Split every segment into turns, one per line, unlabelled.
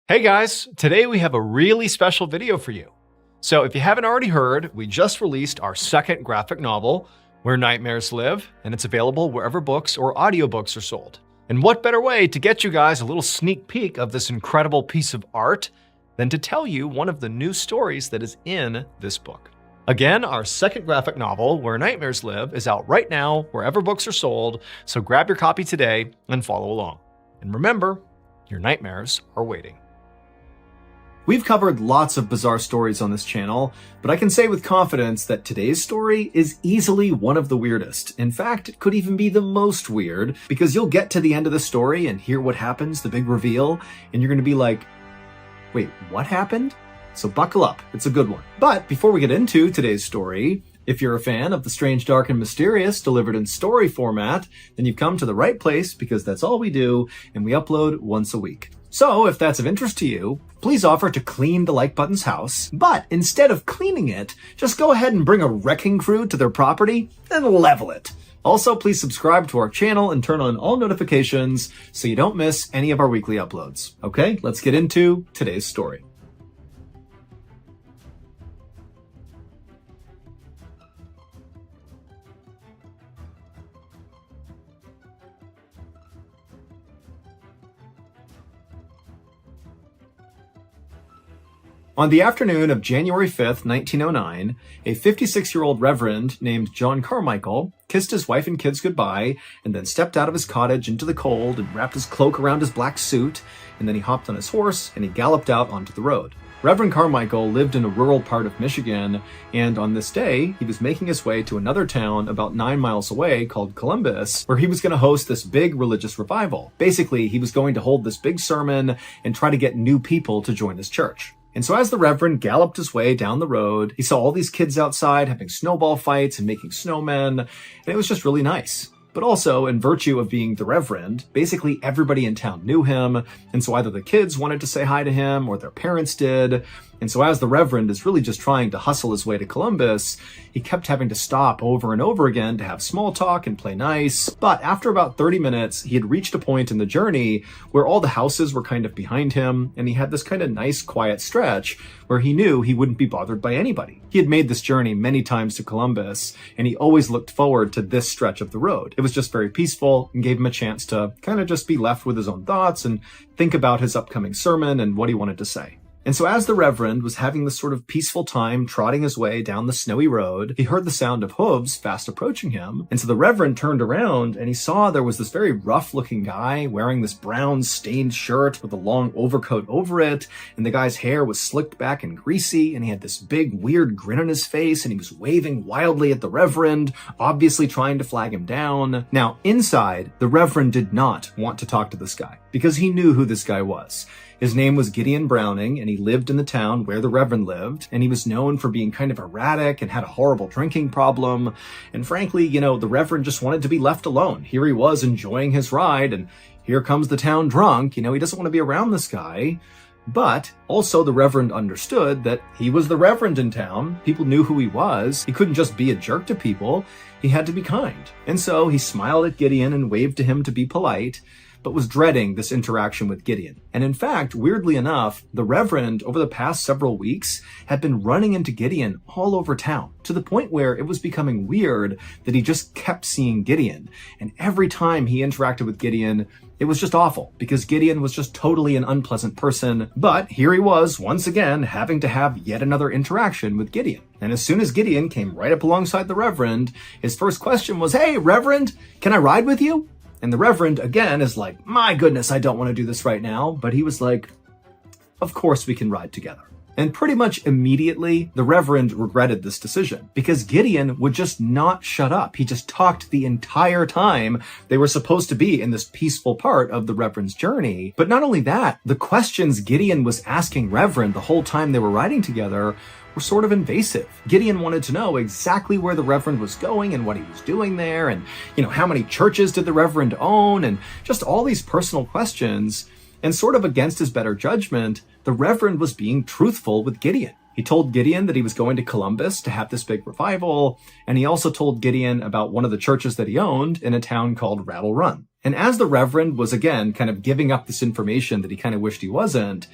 Hey guys, today we have a really special video for you. So if you haven't already heard, we just released our second graphic novel, Where Nightmares Live, and it's available wherever books or audiobooks are sold. And what better way to get you guys a little sneak peek of this incredible piece of art than to tell you one of the new stories that is in this book. Again, our second graphic novel, Where Nightmares Live, is out right now wherever books are sold, so grab your copy today and follow along. And remember, your nightmares are waiting.
We've covered lots of bizarre stories on this channel, but I can say with confidence that today's story is easily one of the weirdest. In fact, it could even be the most weird, because you'll get to the end of the story and hear what happens, the big reveal, and you're going to be like, wait, what happened? So buckle up, it's a good one. But before we get into today's story, if you're a fan of the strange, dark, and mysterious delivered in story format, then you've come to the right place, because that's all we do, and we upload once a week. So if that's of interest to you, please offer to clean the like button's house, but instead of cleaning it, just go ahead and bring a wrecking crew to their property and level it. Also, please subscribe to our channel and turn on all notifications so you don't miss any of our weekly uploads. Okay, let's get into today's story. On the afternoon of January 5th, 1909, a 56-year-old reverend named John Carmichael kissed his wife and kids goodbye and then stepped out of his cottage into the cold and wrapped his cloak around his black suit, and then he hopped on his horse and he galloped out onto the road. Reverend Carmichael lived in a rural part of Michigan, and on this day, he was making his way to another town about 9 miles away called Columbus, where he was going to host this big religious revival. Basically, he was going to hold this big sermon and try to get new people to join his church. And so as the Reverend galloped his way down the road, he saw all these kids outside having snowball fights and making snowmen, and it was just really nice. But also, in virtue of being the Reverend, basically everybody in town knew him, and so either the kids wanted to say hi to him or their parents did. And so as the Reverend is really just trying to hustle his way to Columbus, he kept having to stop over and over again to have small talk and play nice. But after about 30 minutes, he had reached a point in the journey where all the houses were kind of behind him, and he had this kind of nice, quiet stretch where he knew he wouldn't be bothered by anybody. He had made this journey many times to Columbus, and he always looked forward to this stretch of the road. It was just very peaceful and gave him a chance to kind of just be left with his own thoughts and think about his upcoming sermon and what he wanted to say. And so as the Reverend was having this sort of peaceful time trotting his way down the snowy road, he heard the sound of hooves fast approaching him. And so the Reverend turned around and he saw there was this very rough-looking guy wearing this brown stained shirt with a long overcoat over it. And the guy's hair was slicked back and greasy, and he had this big weird grin on his face, and he was waving wildly at the Reverend, obviously trying to flag him down. Now, inside, the Reverend did not want to talk to this guy because he knew who this guy was. His name was Gideon Browning, and he lived in the town where the Reverend lived, and he was known for being kind of erratic and had a horrible drinking problem. And frankly, the Reverend just wanted to be left alone. Here he was enjoying his ride, and here comes the town drunk. He doesn't want to be around this guy. But also the Reverend understood that he was the Reverend in town. People knew who he was. He couldn't just be a jerk to people. He had to be kind. And so he smiled at Gideon and waved to him to be polite, but was dreading this interaction with Gideon. And in fact, weirdly enough, the Reverend, over the past several weeks, had been running into Gideon all over town, to the point where it was becoming weird that he just kept seeing Gideon. And every time he interacted with Gideon, it was just awful, because Gideon was just totally an unpleasant person. But here he was, once again, having to have yet another interaction with Gideon. And as soon as Gideon came right up alongside the Reverend, his first question was, "Hey, Reverend, can I ride with you?" And the Reverend, again, is like, "My goodness, I don't want to do this right now." But he was like, "Of course we can ride together." And pretty much immediately, the Reverend regretted this decision, because Gideon would just not shut up. He just talked the entire time they were supposed to be in this peaceful part of the Reverend's journey. But not only that, the questions Gideon was asking Reverend the whole time they were riding together were sort of invasive. Gideon wanted to know exactly where the Reverend was going and what he was doing there, and, how many churches did the Reverend own, and just all these personal questions. And sort of against his better judgment, the Reverend was being truthful with Gideon. He told Gideon that he was going to Columbus to have this big revival, and he also told Gideon about one of the churches that he owned in a town called Rattle Run. And as the Reverend was, again, kind of giving up this information that he kind of wished he wasn't,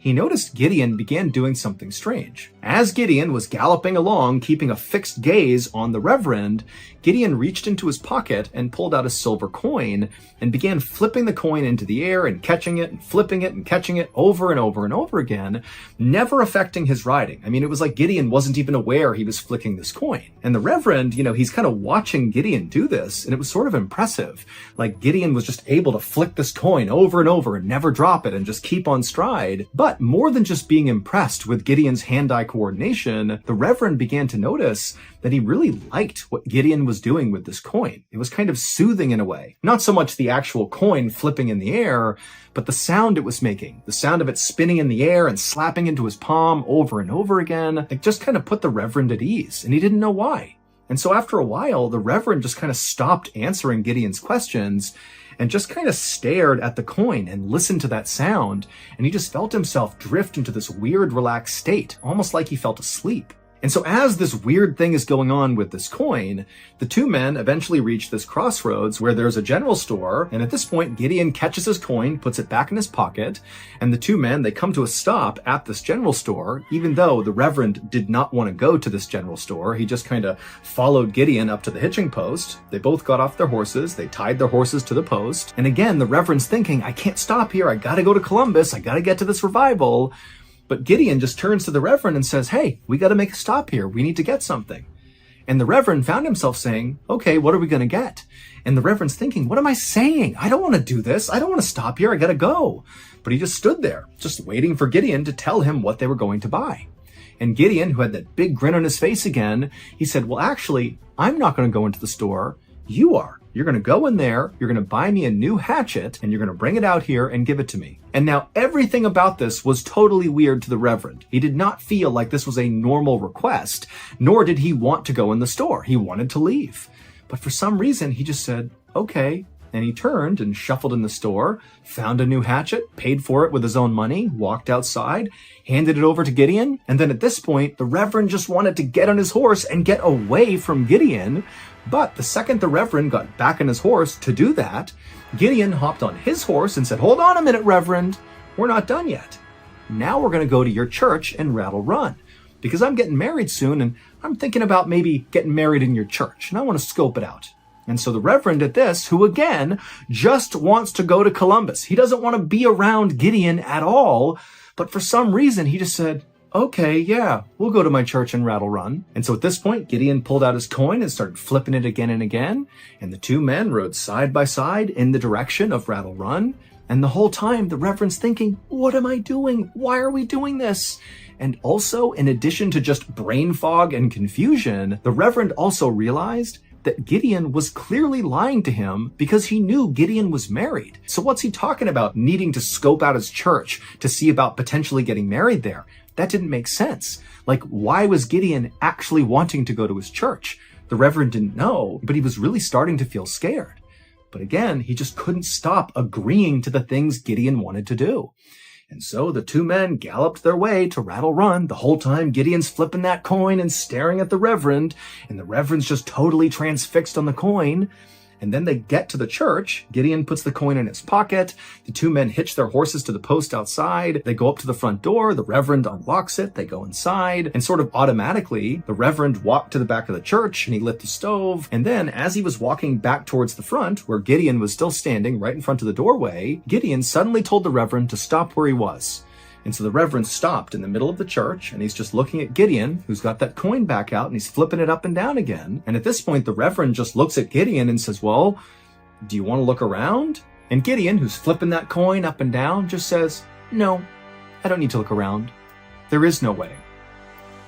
he noticed Gideon began doing something strange. As Gideon was galloping along, keeping a fixed gaze on the Reverend, Gideon reached into his pocket and pulled out a silver coin and began flipping the coin into the air and catching it and flipping it and catching it over and over and over again, never affecting his riding. I mean, it was like Gideon wasn't even aware he was flicking this coin. And the Reverend, he's kind of watching Gideon do this, and it was sort of impressive. Like Gideon was just able to flick this coin over and over and never drop it and just keep on stride. But more than just being impressed with Gideon's hand-eye coordination, the Reverend began to notice that he really liked what Gideon was doing with this coin. It was kind of soothing in a way. Not so much the actual coin flipping in the air, but the sound it was making. The sound of it spinning in the air and slapping into his palm over and over again. It just kind of put the Reverend at ease, and he didn't know why. And so after a while, the Reverend just kind of stopped answering Gideon's questions and just kind of stared at the coin and listened to that sound, and he just felt himself drift into this weird, relaxed state, almost like he felt asleep. And so as this weird thing is going on with this coin, the two men eventually reach this crossroads where there's a general store, and at this point, Gideon catches his coin, puts it back in his pocket, and the two men, they come to a stop at this general store, even though the Reverend did not want to go to this general store. He just kind of followed Gideon up to the hitching post. They both got off their horses, they tied their horses to the post, and again, the Reverend's thinking, I can't stop here, I gotta go to Columbus, I gotta get to this revival. But Gideon just turns to the Reverend and says, hey, we got to make a stop here. We need to get something. And the Reverend found himself saying, okay, what are we going to get? And the Reverend's thinking, what am I saying? I don't want to do this. I don't want to stop here. I got to go. But he just stood there, just waiting for Gideon to tell him what they were going to buy. And Gideon, who had that big grin on his face again, he said, well, actually, I'm not going to go into the store. You are. You're going to go in there, you're going to buy me a new hatchet, and you're going to bring it out here and give it to me. And now everything about this was totally weird to the Reverend. He did not feel like this was a normal request, nor did he want to go in the store. He wanted to leave. But for some reason, he just said, okay. And he turned and shuffled in the store, found a new hatchet, paid for it with his own money, walked outside, handed it over to Gideon. And then at this point, the Reverend just wanted to get on his horse and get away from Gideon. But the second the Reverend got back on his horse to do that, Gideon hopped on his horse and said, hold on a minute, Reverend. We're not done yet. Now we're going to go to your church in Rattle Run, because I'm getting married soon and I'm thinking about maybe getting married in your church, and I want to scope it out. And so the Reverend at this, who again just wants to go to Columbus, he doesn't want to be around Gideon at all, but for some reason he just said, okay, yeah, we'll go to my church in Rattle Run. And so at this point, Gideon pulled out his coin and started flipping it again and again, and the two men rode side by side in the direction of Rattle Run. And the whole time, the Reverend's thinking, what am I doing? Why are we doing this? And also, in addition to just brain fog and confusion, the Reverend also realized that Gideon was clearly lying to him because he knew Gideon was married. So what's he talking about needing to scope out his church to see about potentially getting married there? That didn't make sense. Like, why was Gideon actually wanting to go to his church? The Reverend didn't know, but he was really starting to feel scared. But again, he just couldn't stop agreeing to the things Gideon wanted to do. And so the two men galloped their way to Rattle Run. The whole time Gideon's flipping that coin and staring at the Reverend, and the Reverend's just totally transfixed on the coin. And then they get to the church. Gideon puts the coin in his pocket. The two men hitch their horses to the post outside. They go up to the front door. The Reverend unlocks it. They go inside. And sort of automatically, the Reverend walked to the back of the church and he lit the stove. And then as he was walking back towards the front, where Gideon was still standing right in front of the doorway, Gideon suddenly told the Reverend to stop where he was. And so the Reverend stopped in the middle of the church, and he's just looking at Gideon, who's got that coin back out, and he's flipping it up and down again. And at this point, the Reverend just looks at Gideon and says, well, do you want to look around? And Gideon, who's flipping that coin up and down, just says, no, I don't need to look around. There is no wedding.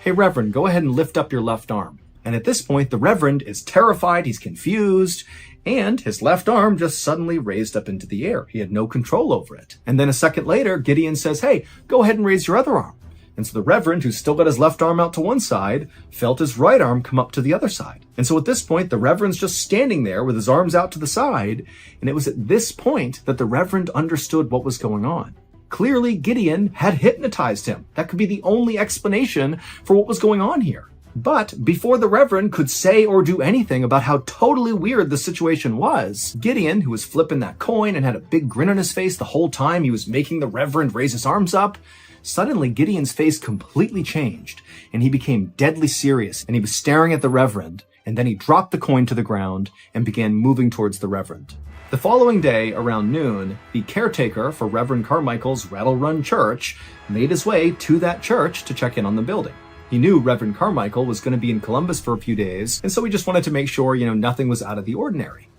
Hey, Reverend, go ahead and lift up your left arm. And at this point, the Reverend is terrified, he's confused, and his left arm just suddenly raised up into the air. He had no control over it. And then a second later, Gideon says, hey, go ahead and raise your other arm. And so the Reverend, who's still got his left arm out to one side, felt his right arm come up to the other side. And so at this point, the Reverend's just standing there with his arms out to the side. And it was at this point that the Reverend understood what was going on. Clearly, Gideon had hypnotized him. That could be the only explanation for what was going on here. But before the Reverend could say or do anything about how totally weird the situation was, Gideon, who was flipping that coin and had a big grin on his face the whole time he was making the Reverend raise his arms up, Suddenly, Gideon's face completely changed, and he became deadly serious, and he was staring at the Reverend, and then he dropped the coin to the ground and began moving towards the Reverend. The following day, around noon, the caretaker for Reverend Carmichael's Rattle Run Church made his way to that church to check in on the building. He knew Reverend Carmichael was going to be in Columbus for a few days, and so he just wanted to make sure, nothing was out of the ordinary.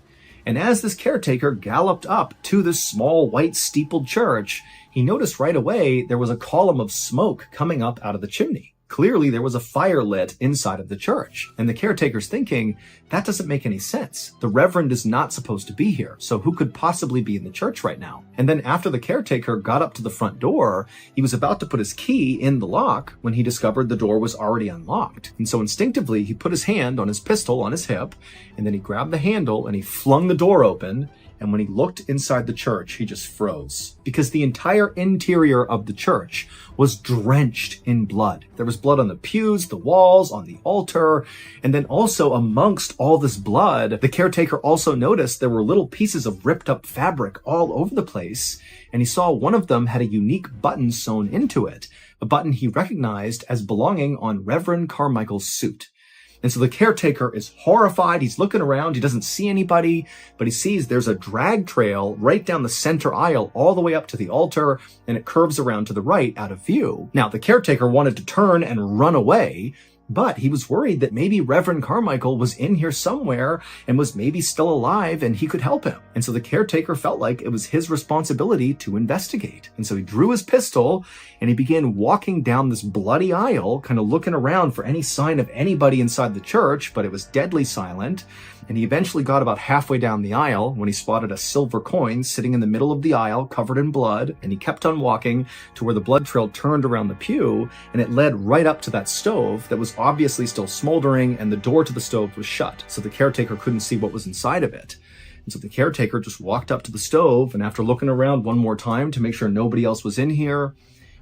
And as this caretaker galloped up to this small white steepled church, he noticed right away there was a column of smoke coming up out of the chimney. Clearly, there was a fire lit inside of the church, and the caretaker's thinking, that doesn't make any sense. The Reverend is not supposed to be here, so who could possibly be in the church right now? And then after the caretaker got up to the front door, he was about to put his key in the lock when he discovered the door was already unlocked. And so instinctively, he put his hand on his pistol on his hip, and then he grabbed the handle and he flung the door open. And when he looked inside the church, he just froze, because the entire interior of the church was drenched in blood. There was blood on the pews, the walls, on the altar, and then also amongst all this blood, the caretaker also noticed there were little pieces of ripped up fabric all over the place, and he saw one of them had a unique button sewn into it, a button he recognized as belonging on Reverend Carmichael's suit. And so the caretaker is horrified. He's looking around. He doesn't see anybody, but he sees there's a drag trail right down the center aisle all the way up to the altar, and it curves around to the right out of view. Now, the caretaker wanted to turn and run away, but he was worried that maybe Reverend Carmichael was in here somewhere and was maybe still alive and he could help him. And so the caretaker felt like it was his responsibility to investigate. And so he drew his pistol and he began walking down this bloody aisle, kind of looking around for any sign of anybody inside the church, but it was deadly silent. And he eventually got about halfway down the aisle when he spotted a silver coin sitting in the middle of the aisle covered in blood, and he kept on walking to where the blood trail turned around the pew, and it led right up to that stove that was obviously still smoldering, and the door to the stove was shut, so the caretaker couldn't see what was inside of it. And so the caretaker just walked up to the stove, and after looking around one more time to make sure nobody else was in here,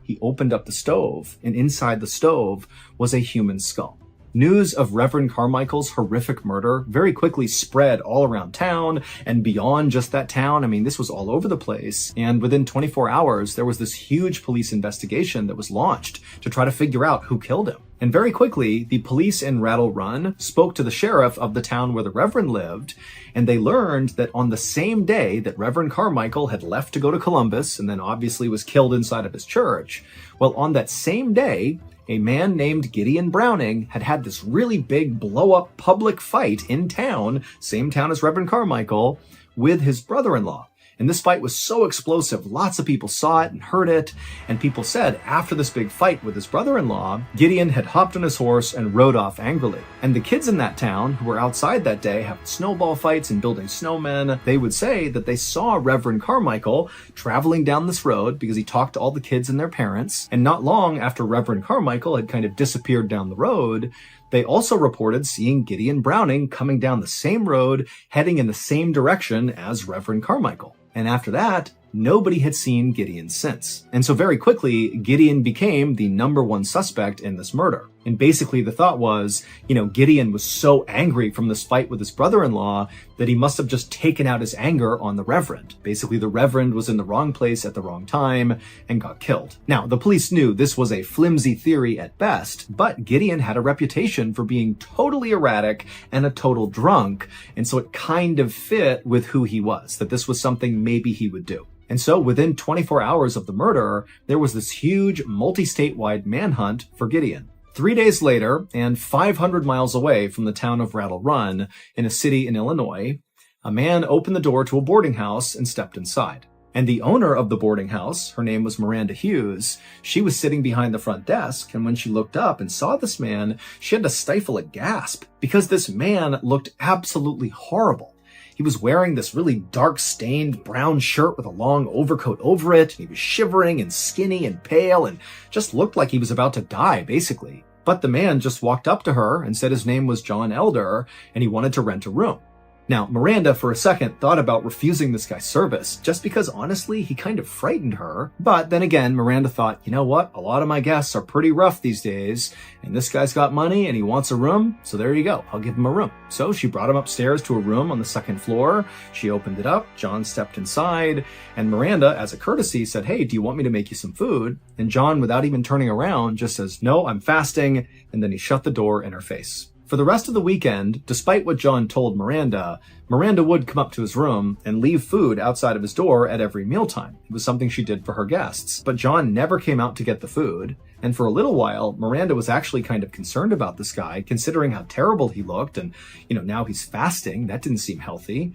he opened up the stove, and inside the stove was a human skull. News of Reverend Carmichael's horrific murder very quickly spread all around town and beyond just that town. I mean, this was all over the place. And within 24 hours, there was this huge police investigation that was launched to try to figure out who killed him. And very quickly, the police in Rattle Run spoke to the sheriff of the town where the Reverend lived, and they learned that on the same day that Reverend Carmichael had left to go to Columbus and then obviously was killed inside of his church, well, on that same day, a man named Gideon Browning had this really big blow-up public fight in town, same town as Reverend Carmichael, with his brother-in-law. And this fight was so explosive, lots of people saw it and heard it, and people said after this big fight with his brother-in-law, Gideon had hopped on his horse and rode off angrily. And the kids in that town who were outside that day having snowball fights and building snowmen, they would say that they saw Reverend Carmichael traveling down this road because he talked to all the kids and their parents, and not long after Reverend Carmichael had kind of disappeared down the road, they also reported seeing Gideon Browning coming down the same road, heading in the same direction as Reverend Carmichael. And after that, nobody had seen Gideon since. And so very quickly, Gideon became the #1 suspect in this murder. And basically the thought was, Gideon was so angry from this fight with his brother-in-law that he must have just taken out his anger on the Reverend. Basically, the Reverend was in the wrong place at the wrong time and got killed. Now, the police knew this was a flimsy theory at best, but Gideon had a reputation for being totally erratic and a total drunk, and so it kind of fit with who he was, that this was something maybe he would do. And so within 24 hours of the murder, there was this huge multi-statewide manhunt for Gideon. 3 days later, and 500 miles away from the town of Rattle Run, in a city in Illinois, a man opened the door to a boarding house and stepped inside. And the owner of the boarding house, her name was Miranda Hughes, she was sitting behind the front desk, and when she looked up and saw this man, she had to stifle a gasp, because this man looked absolutely horrible. He was wearing this really dark stained brown shirt with a long overcoat over it. He was shivering and skinny and pale and just looked like he was about to die, basically. But the man just walked up to her and said his name was John Elder and he wanted to rent a room. Now, Miranda, for a second, thought about refusing this guy service, just because, honestly, he kind of frightened her. But then again, Miranda thought, you know what? A lot of my guests are pretty rough these days, and this guy's got money and he wants a room, so there you go. I'll give him a room. So she brought him upstairs to a room on the second floor. She opened it up. John stepped inside, and Miranda, as a courtesy, said, hey, do you want me to make you some food? And John, without even turning around, just says, no, I'm fasting, and then he shut the door in her face. For the rest of the weekend, despite what John told Miranda, Miranda would come up to his room and leave food outside of his door at every mealtime. It was something she did for her guests. But John never came out to get the food. And for a little while, Miranda was actually kind of concerned about this guy, considering how terrible he looked. And, now he's fasting. That didn't seem healthy.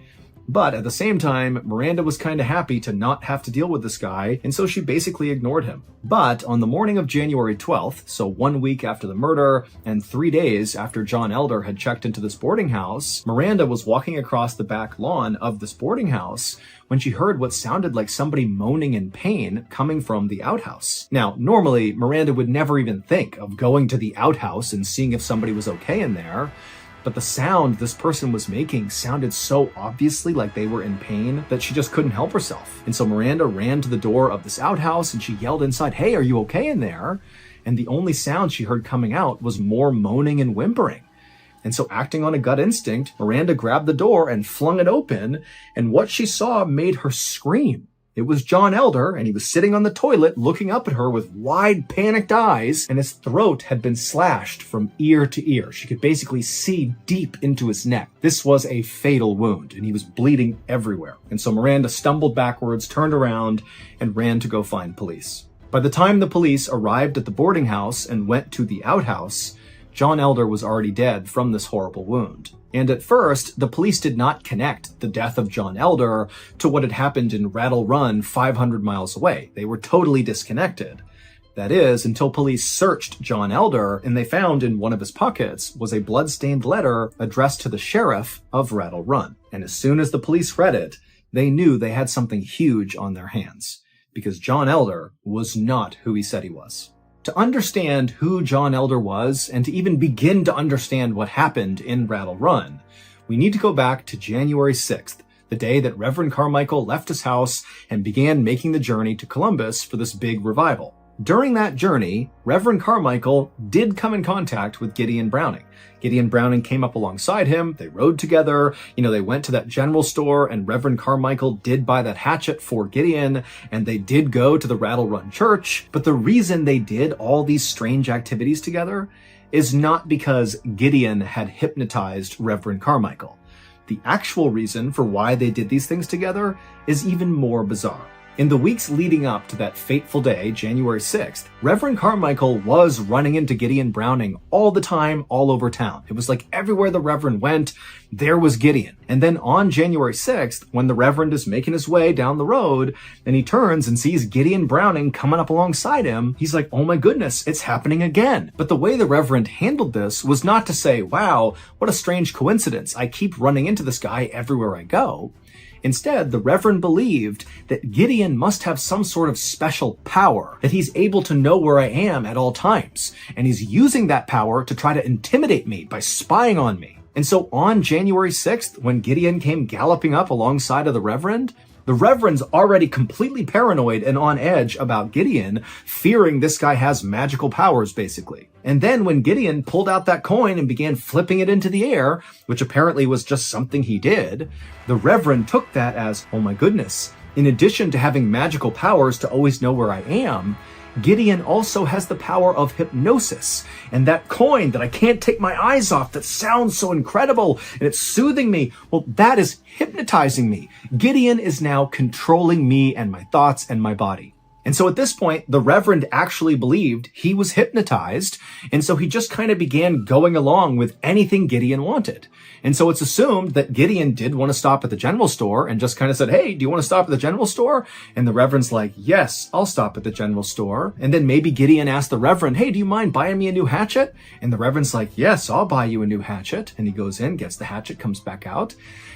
But at the same time, Miranda was kind of happy to not have to deal with this guy, and so she basically ignored him. But on the morning of January 12th, so 1 week after the murder, and 3 days after John Elder had checked into this boarding house, Miranda was walking across the back lawn of this boarding house when she heard what sounded like somebody moaning in pain coming from the outhouse. Now, normally, Miranda would never even think of going to the outhouse and seeing if somebody was okay in there. But the sound this person was making sounded so obviously like they were in pain that she just couldn't help herself. And so Miranda ran to the door of this outhouse and she yelled inside, hey, are you okay in there? And the only sound she heard coming out was more moaning and whimpering. And so, acting on a gut instinct, Miranda grabbed the door and flung it open, and what she saw made her scream. It was John Elder, and he was sitting on the toilet looking up at her with wide, panicked eyes, and his throat had been slashed from ear to ear. She could basically see deep into his neck. This was a fatal wound, and he was bleeding everywhere. And so Miranda stumbled backwards, turned around, and ran to go find police. By the time the police arrived at the boarding house and went to the outhouse, John Elder was already dead from this horrible wound. And at first, the police did not connect the death of John Elder to what had happened in Rattle Run 500 miles away. They were totally disconnected. That is, until police searched John Elder and they found in one of his pockets was a blood-stained letter addressed to the sheriff of Rattle Run. And as soon as the police read it, they knew they had something huge on their hands, because John Elder was not who he said he was. To understand who John Elder was, and to even begin to understand what happened in Rattle Run, we need to go back to January 6th, the day that Reverend Carmichael left his house and began making the journey to Columbus for this big revival. During that journey, Reverend Carmichael did come in contact with Gideon Browning. Gideon Browning came up alongside him. They rode together. They went to that general store, and Reverend Carmichael did buy that hatchet for Gideon, and they did go to the Rattle Run Church. But the reason they did all these strange activities together is not because Gideon had hypnotized Reverend Carmichael. The actual reason for why they did these things together is even more bizarre. In the weeks leading up to that fateful day, January 6th, Reverend Carmichael was running into Gideon Browning all the time, all over town. It was like everywhere the Reverend went, there was Gideon. And then on January 6th, when the Reverend is making his way down the road, and he turns and sees Gideon Browning coming up alongside him, he's like, oh my goodness, it's happening again. But the way the Reverend handled this was not to say, wow, what a strange coincidence. I keep running into this guy everywhere I go. Instead, the Reverend believed that Gideon must have some sort of special power, that he's able to know where I am at all times, and he's using that power to try to intimidate me by spying on me. And so on January 6th, when Gideon came galloping up alongside of the Reverend's already completely paranoid and on edge about Gideon, fearing this guy has magical powers, basically. And then when Gideon pulled out that coin and began flipping it into the air, which apparently was just something he did, the Reverend took that as, oh my goodness, in addition to having magical powers to always know where I am, Gideon also has the power of hypnosis. And that coin that I can't take my eyes off that sounds so incredible and it's soothing me, well, that is hypnotizing me. Gideon is now controlling me and my thoughts and my body. And so at this point, the Reverend actually believed he was hypnotized, and so he just kind of began going along with anything Gideon wanted. And so it's assumed that Gideon did want to stop at the general store and just kind of said, hey, do you want to stop at the general store? And the Reverend's like, yes, I'll stop at the general store. And then maybe Gideon asked the Reverend, hey, do you mind buying me a new hatchet? And the Reverend's like, yes, I'll buy you a new hatchet. And he goes in, gets the hatchet, comes back out.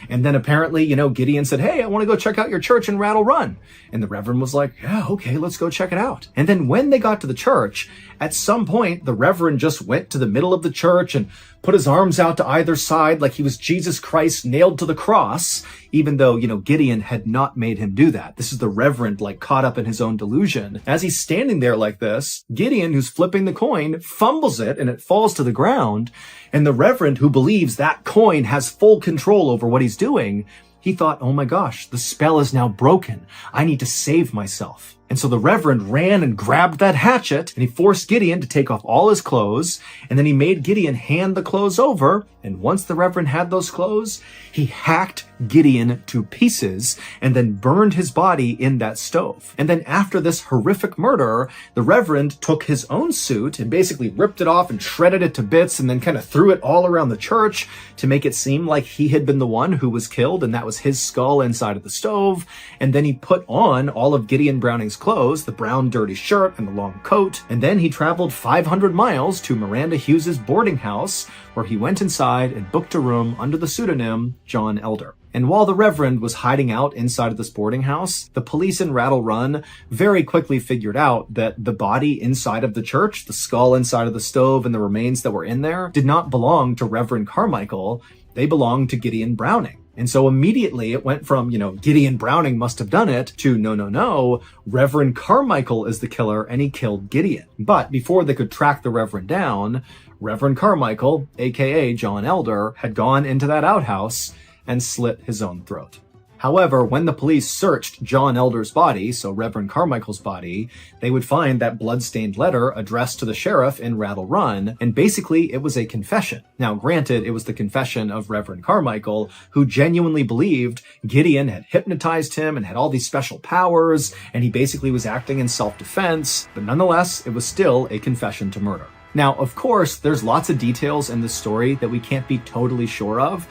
And then apparently, Gideon said, hey, I want to go check out your church in Rattle Run. And the Reverend was like, yeah, okay, let's go check it out. And then when they got to the church, at some point, the Reverend just went to the middle of the church and put his arms out to either side like he was Jesus Christ nailed to the cross, even though, Gideon had not made him do that. This is the Reverend, caught up in his own delusion. As he's standing there like this, Gideon, who's flipping the coin, fumbles it and it falls to the ground. And the Reverend, who believes that coin has full control over what he's doing, he thought, oh my gosh, the spell is now broken. I need to save myself. And so the Reverend ran and grabbed that hatchet, and he forced Gideon to take off all his clothes, and then he made Gideon hand the clothes over, and once the Reverend had those clothes, he hacked Gideon to pieces and then burned his body in that stove. And then after this horrific murder, the Reverend took his own suit and basically ripped it off and shredded it to bits and then kind of threw it all around the church to make it seem like he had been the one who was killed and that was his skull inside of the stove. And then he put on all of Gideon Browning's clothes, the brown dirty shirt and the long coat, and then he traveled 500 miles to Miranda Hughes's boarding house, where he went inside and booked a room under the pseudonym John Elder. And while the Reverend was hiding out inside of this boarding house, the police in Rattle Run very quickly figured out that the body inside of the church, the skull inside of the stove and the remains that were in there, did not belong to Reverend Carmichael. They belonged to Gideon Browning. And so immediately it went from, Gideon Browning must have done it to no, Reverend Carmichael is the killer and he killed Gideon. But before they could track the Reverend down, Reverend Carmichael, aka John Elder, had gone into that outhouse and slit his own throat. However, when the police searched John Elder's body, so Reverend Carmichael's body, they would find that blood-stained letter addressed to the sheriff in Rattle Run, and basically it was a confession. Now, granted, it was the confession of Reverend Carmichael, who genuinely believed Gideon had hypnotized him and had all these special powers, and he basically was acting in self-defense, but nonetheless, it was still a confession to murder. Now, of course, there's lots of details in this story that we can't be totally sure of.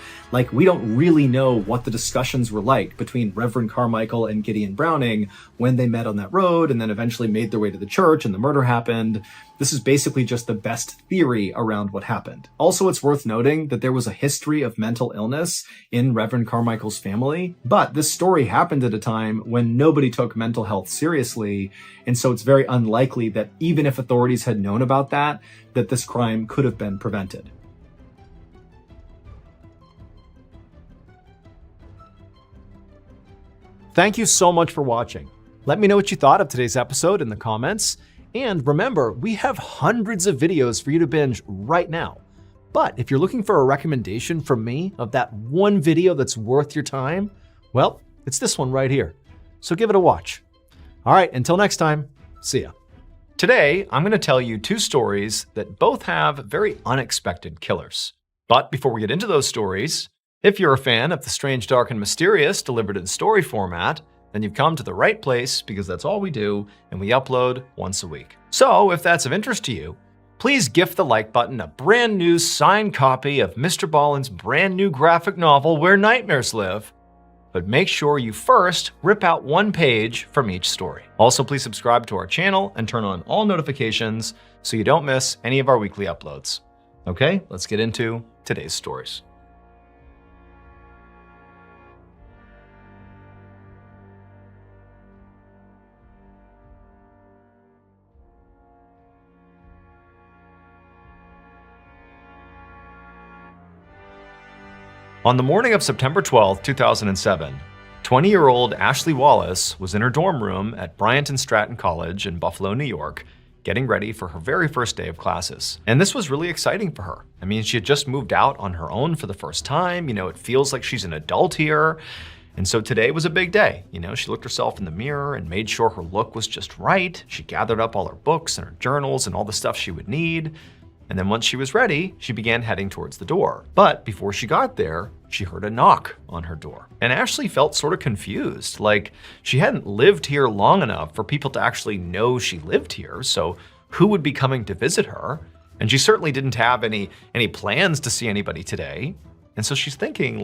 We don't really know what the discussions were like between Reverend Carmichael and Gideon Browning when they met on that road and then eventually made their way to the church and the murder happened. This is basically just the best theory around what happened. Also, it's worth noting that there was a history of mental illness in Reverend Carmichael's family, but this story happened at a time when nobody took mental health seriously, and so it's very unlikely that even if authorities had known about that this crime could have been prevented.
Thank you so much for watching. Let me know what you thought of today's episode in the comments. And remember, we have hundreds of videos for you to binge right now. But if you're looking for a recommendation from me of that one video that's worth your time, well, it's this one right here. So give it a watch. All right, until next time, see ya. Today, I'm going to tell you two stories that both have very unexpected killers. But before we get into those stories, if you're a fan of the strange, dark, and mysterious delivered in story format, then you've come to the right place because that's all we do and we upload once a week. So if that's of interest to you, please gift the like button a brand new signed copy of MrBallen's brand new graphic novel, Where Nightmares Live. But make sure you first rip out one page from each story. Also, please subscribe to our channel and turn on all notifications so you don't miss any of our weekly uploads. Okay, let's get into today's stories. On the morning of September 12, 2007, 20-year-old Ashley Wallace was in her dorm room at Bryant and Stratton College in Buffalo, New York, getting ready for her very first day of classes. And this was really exciting for her. I mean, she had just moved out on her own for the first time. It feels like she's an adult here. And so today was a big day. She looked herself in the mirror and made sure her look was just right. She gathered up all her books and her journals and all the stuff she would need. And then once she was ready, she began heading towards the door. But before she got there, she heard a knock on her door. And Ashley felt sort of confused, like she hadn't lived here long enough for people to actually know she lived here, so who would be coming to visit her? And she certainly didn't have any plans to see anybody today. And so she's thinking,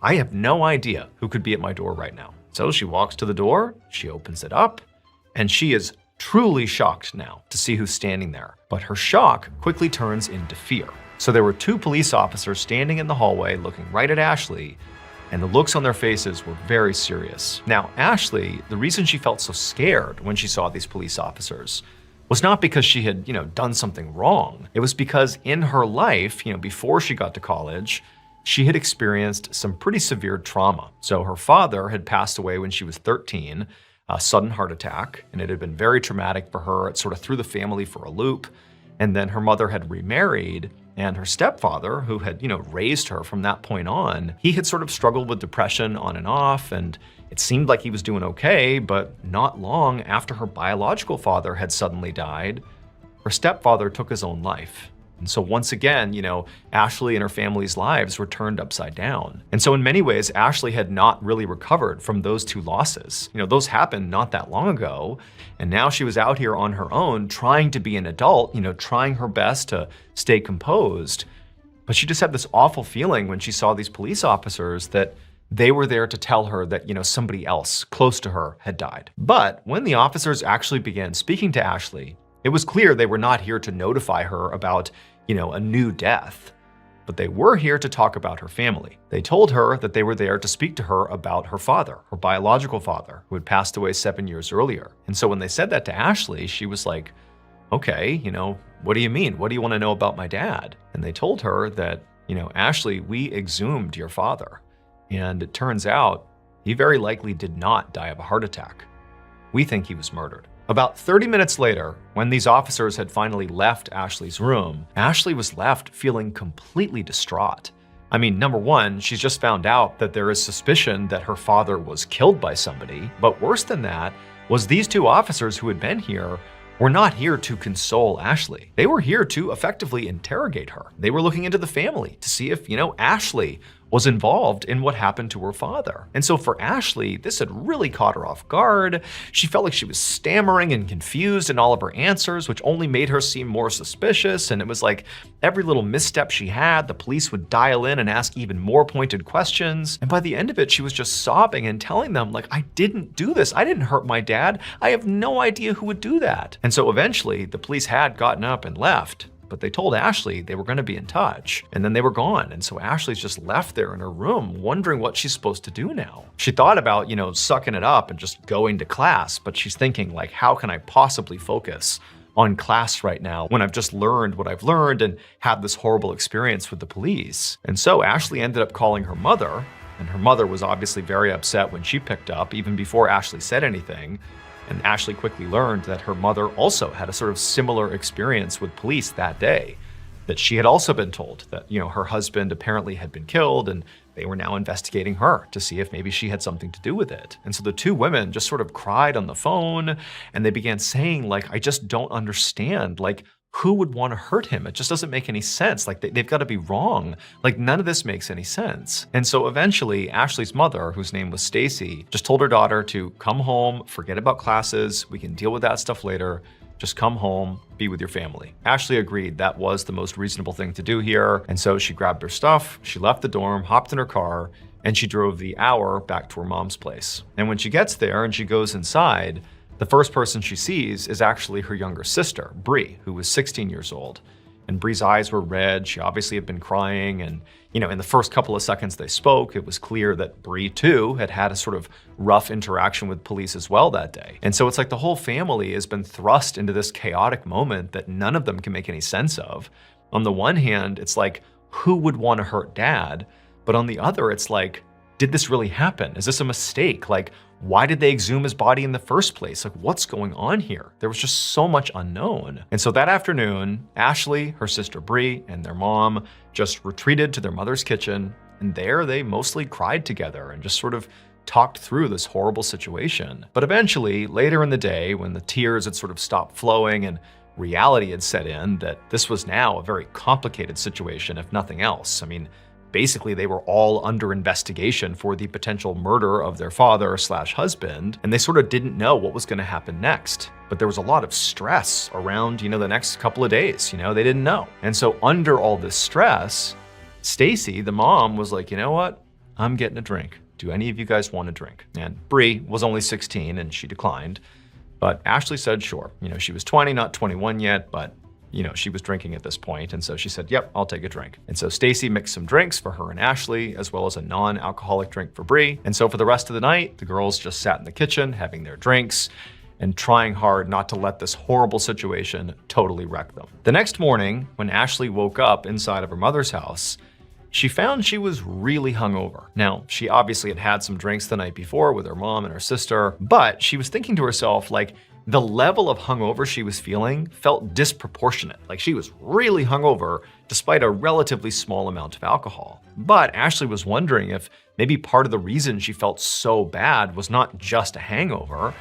I have no idea who could be at my door right now. So she walks to the door, she opens it up, and she is truly shocked now to see who's standing there. But her shock quickly turns into fear. So there were two police officers standing in the hallway looking right at Ashley, and the looks on their faces were very serious. Now, Ashley, the reason she felt so scared when she saw these police officers was not because she had, done something wrong. It was because in her life, before she got to college, she had experienced some pretty severe trauma. So her father had passed away when she was 13, a sudden heart attack, and it had been very traumatic for her. It sort of threw the family for a loop. And then her mother had remarried, and her stepfather, who had, raised her from that point on, he had sort of struggled with depression on and off, and it seemed like he was doing okay, but not long after her biological father had suddenly died, her stepfather took his own life. And so once again, Ashley and her family's lives were turned upside down. And so in many ways, Ashley had not really recovered from those two losses. Those happened not that long ago. And now she was out here on her own, trying to be an adult, trying her best to stay composed. But she just had this awful feeling when she saw these police officers that they were there to tell her that, somebody else close to her had died. But when the officers actually began speaking to Ashley, it was clear they were not here to notify her about, a new death, but they were here to talk about her family. They told her that they were there to speak to her about her father, her biological father, who had passed away 7 years earlier. And so when they said that to Ashley, she was like, okay, what do you mean? What do you want to know about my dad? And they told her that, Ashley, we exhumed your father. And it turns out he very likely did not die of a heart attack. We think he was murdered. About 30 minutes later, when these officers had finally left Ashley's room, Ashley was left feeling completely distraught. I mean, number one, she's just found out that there is suspicion that her father was killed by somebody, but worse than that was these two officers who had been here were not here to console Ashley. They were here to effectively interrogate her. They were looking into the family to see if, Ashley was involved in what happened to her father. And so for Ashley, this had really caught her off guard. She felt like she was stammering and confused in all of her answers, which only made her seem more suspicious. And it was like every little misstep she had, the police would dial in and ask even more pointed questions. And by the end of it, she was just sobbing and telling them, like, I didn't do this. I didn't hurt my dad. I have no idea who would do that. And so eventually the police had gotten up and left. But they told Ashley they were going to be in touch, and then they were gone. And so Ashley's just left there in her room, wondering what she's supposed to do now. She thought about, sucking it up and just going to class, but she's thinking, like, how can I possibly focus on class right now when I've just learned what I've learned and had this horrible experience with the police? And so Ashley ended up calling her mother, and her mother was obviously very upset when she picked up, even before Ashley said anything. And Ashley quickly learned that her mother also had a sort of similar experience with police that day, that she had also been told that, her husband apparently had been killed and they were now investigating her to see if maybe she had something to do with it. And so the two women just sort of cried on the phone and they began saying, like, I just don't understand, like, who would want to hurt him? It just doesn't make any sense. Like, they've got to be wrong. Like, none of this makes any sense. And so eventually, Ashley's mother, whose name was Stacy, just told her daughter to come home, forget about classes. We can deal with that stuff later. Just come home, be with your family. Ashley agreed that was the most reasonable thing to do here. And so she grabbed her stuff, she left the dorm, hopped in her car, and she drove the hour back to her mom's place. And when she gets there and she goes inside, the first person she sees is actually her younger sister, Bree, who was 16 years old. And Bree's eyes were red. She obviously had been crying. And, in the first couple of seconds they spoke, it was clear that Bree, too, had had a sort of rough interaction with police as well that day. And so it's like the whole family has been thrust into this chaotic moment that none of them can make any sense of. On the one hand, it's like, who would want to hurt dad? But on the other, it's like, did this really happen? Is this a mistake? Like, why did they exhume his body in the first place? Like, what's going on here? There was just so much unknown. And so that afternoon, Ashley, her sister Bree, and their mom just retreated to their mother's kitchen. And there they mostly cried together and just sort of talked through this horrible situation. But eventually, later in the day, when the tears had sort of stopped flowing and reality had set in, that this was now a very complicated situation, if nothing else. I mean, basically, they were all under investigation for the potential murder of their father/husband, and they sort of didn't know what was going to happen next. But there was a lot of stress around, the next couple of days. They didn't know. And so under all this stress, Stacy, the mom, was like, you know what? I'm getting a drink. Do any of you guys want a drink? And Bree was only 16 and she declined. But Ashley said, sure. She was 20, not 21 yet, but she was drinking at this point. And so she said, yep, I'll take a drink. And so Stacy mixed some drinks for her and Ashley, as well as a non-alcoholic drink for Bree. And so for the rest of the night, the girls just sat in the kitchen having their drinks and trying hard not to let this horrible situation totally wreck them. The next morning, when Ashley woke up inside of her mother's house, she found she was really hungover. Now, she obviously had had some drinks the night before with her mom and her sister, but she was thinking to herself, like, the level of hungover she was feeling felt disproportionate. Like, she was really hungover despite a relatively small amount of alcohol. But Ashley was wondering if maybe part of the reason she felt so bad was not just a hangover.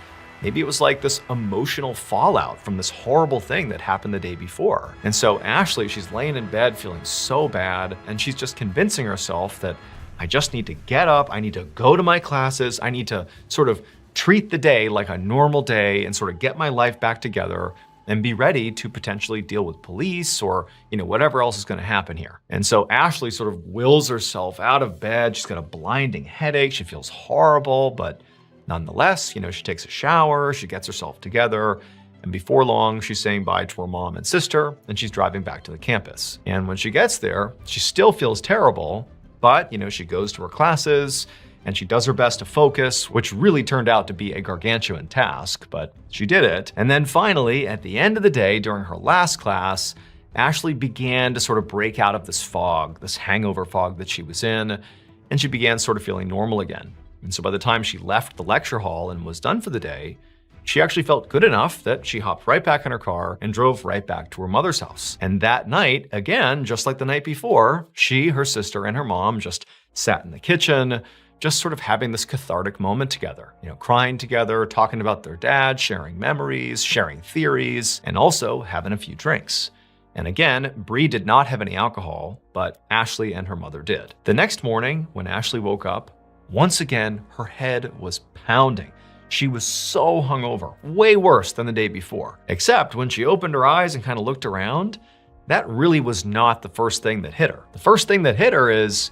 Maybe it was like this emotional fallout from this horrible thing that happened the day before. And so Ashley, she's laying in bed feeling so bad, and she's just convincing herself that I just need to get up, I need to go to my classes, I need to sort of treat the day like a normal day and sort of get my life back together and be ready to potentially deal with police or, whatever else is gonna happen here. And so Ashley sort of wills herself out of bed. She's got a blinding headache. She feels horrible, but nonetheless, she takes a shower, she gets herself together, and before long, she's saying bye to her mom and sister, and she's driving back to the campus. And when she gets there, she still feels terrible, but, she goes to her classes, and she does her best to focus, which really turned out to be a gargantuan task, but she did it. And then finally, at the end of the day, during her last class, Ashley began to sort of break out of this fog, this hangover fog that she was in, and she began sort of feeling normal again. And so by the time she left the lecture hall and was done for the day, she actually felt good enough that she hopped right back in her car and drove right back to her mother's house. And that night, again, just like the night before, she, her sister, and her mom just sat in the kitchen, just sort of having this cathartic moment together, crying together, talking about their dad, sharing memories, sharing theories, and also having a few drinks. And again, Bree did not have any alcohol, but Ashley and her mother did. The next morning, when Ashley woke up, once again, her head was pounding. She was so hungover, way worse than the day before. Except when she opened her eyes and kind of looked around, that really was not the first thing that hit her. The first thing that hit her is,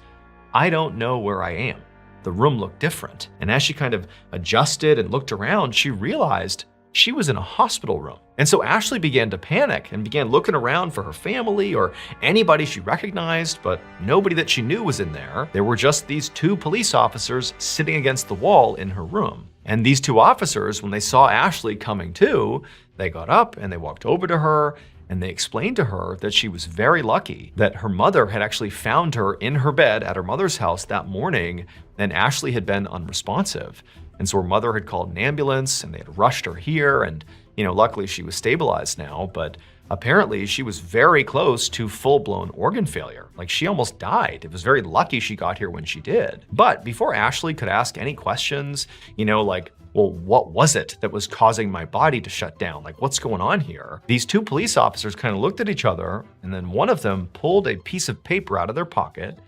I don't know where I am. The room looked different. And as she kind of adjusted and looked around, she realized she was in a hospital room. And so Ashley began to panic and began looking around for her family or anybody she recognized, but nobody that she knew was in there. There were just these two police officers sitting against the wall in her room. And these two officers, when they saw Ashley coming to, they got up and they walked over to her and they explained to her that she was very lucky that her mother had actually found her in her bed at her mother's house that morning, and Ashley had been unresponsive. And so her mother had called an ambulance and they had rushed her here, and luckily she was stabilized now, but apparently she was very close to full-blown organ failure. Like, she almost died. It was very lucky she got here when she did. But before Ashley could ask any questions, well, what was it that was causing my body to shut down? Like, what's going on here? These two police officers kind of looked at each other, and then one of them pulled a piece of paper out of their pocket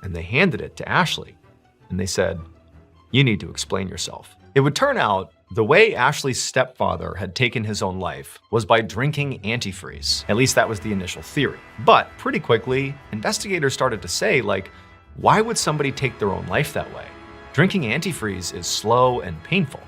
and they handed it to Ashley. And they said, you need to explain yourself. It would turn out the way Ashley's stepfather had taken his own life was by drinking antifreeze. At least that was the initial theory. But pretty quickly, investigators started to say, why would somebody take their own life that way? Drinking antifreeze is slow and painful.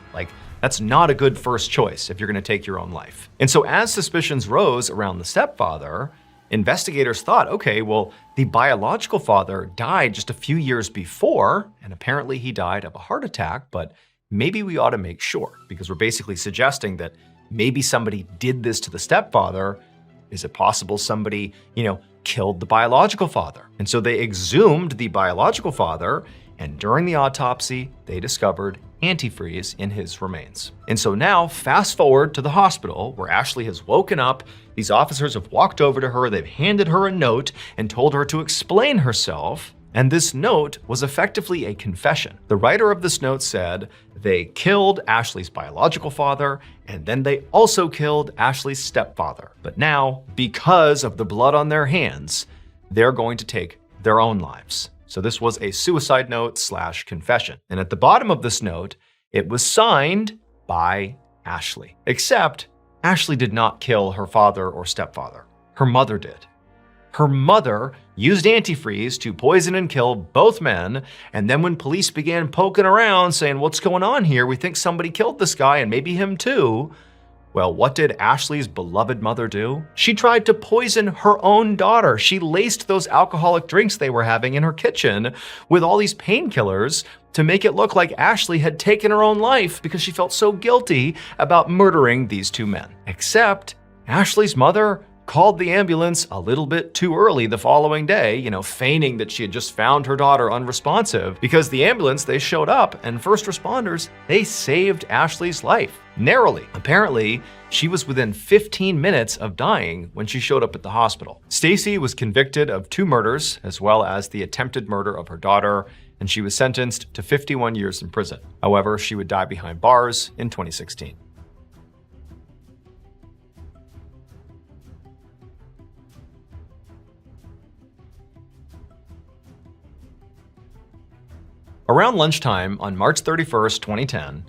That's not a good first choice if you're gonna take your own life. And so as suspicions rose around the stepfather, investigators thought, okay, well, the biological father died just a few years before, and apparently he died of a heart attack, but maybe we ought to make sure, because we're basically suggesting that maybe somebody did this to the stepfather. Is it possible somebody, killed the biological father? And so they exhumed the biological father, and during the autopsy, they discovered antifreeze in his remains. And so now, fast forward to the hospital where Ashley has woken up. These officers have walked over to her, they've handed her a note and told her to explain herself. And this note was effectively a confession. The writer of this note said they killed Ashley's biological father, and then they also killed Ashley's stepfather. But now, because of the blood on their hands, they're going to take their own lives. So this was a suicide note / confession. And at the bottom of this note, it was signed by Ashley. Except Ashley did not kill her father or stepfather. Her mother did. Her mother used antifreeze to poison and kill both men, and then when police began poking around saying, what's going on here? We think somebody killed this guy and maybe him too. Well, what did Ashley's beloved mother do? She tried to poison her own daughter. She laced those alcoholic drinks they were having in her kitchen with all these painkillers to make it look like Ashley had taken her own life because she felt so guilty about murdering these two men. Except Ashley's mother called the ambulance a little bit too early the following day, feigning that she had just found her daughter unresponsive, because the ambulance, they showed up and first responders, they saved Ashley's life. Narrowly. Apparently, she was within 15 minutes of dying when she showed up at the hospital. Stacy was convicted of 2 murders, as well as the attempted murder of her daughter, and she was sentenced to 51 years in prison. However, she would die behind bars in 2016. Around lunchtime on March 31st, 2010,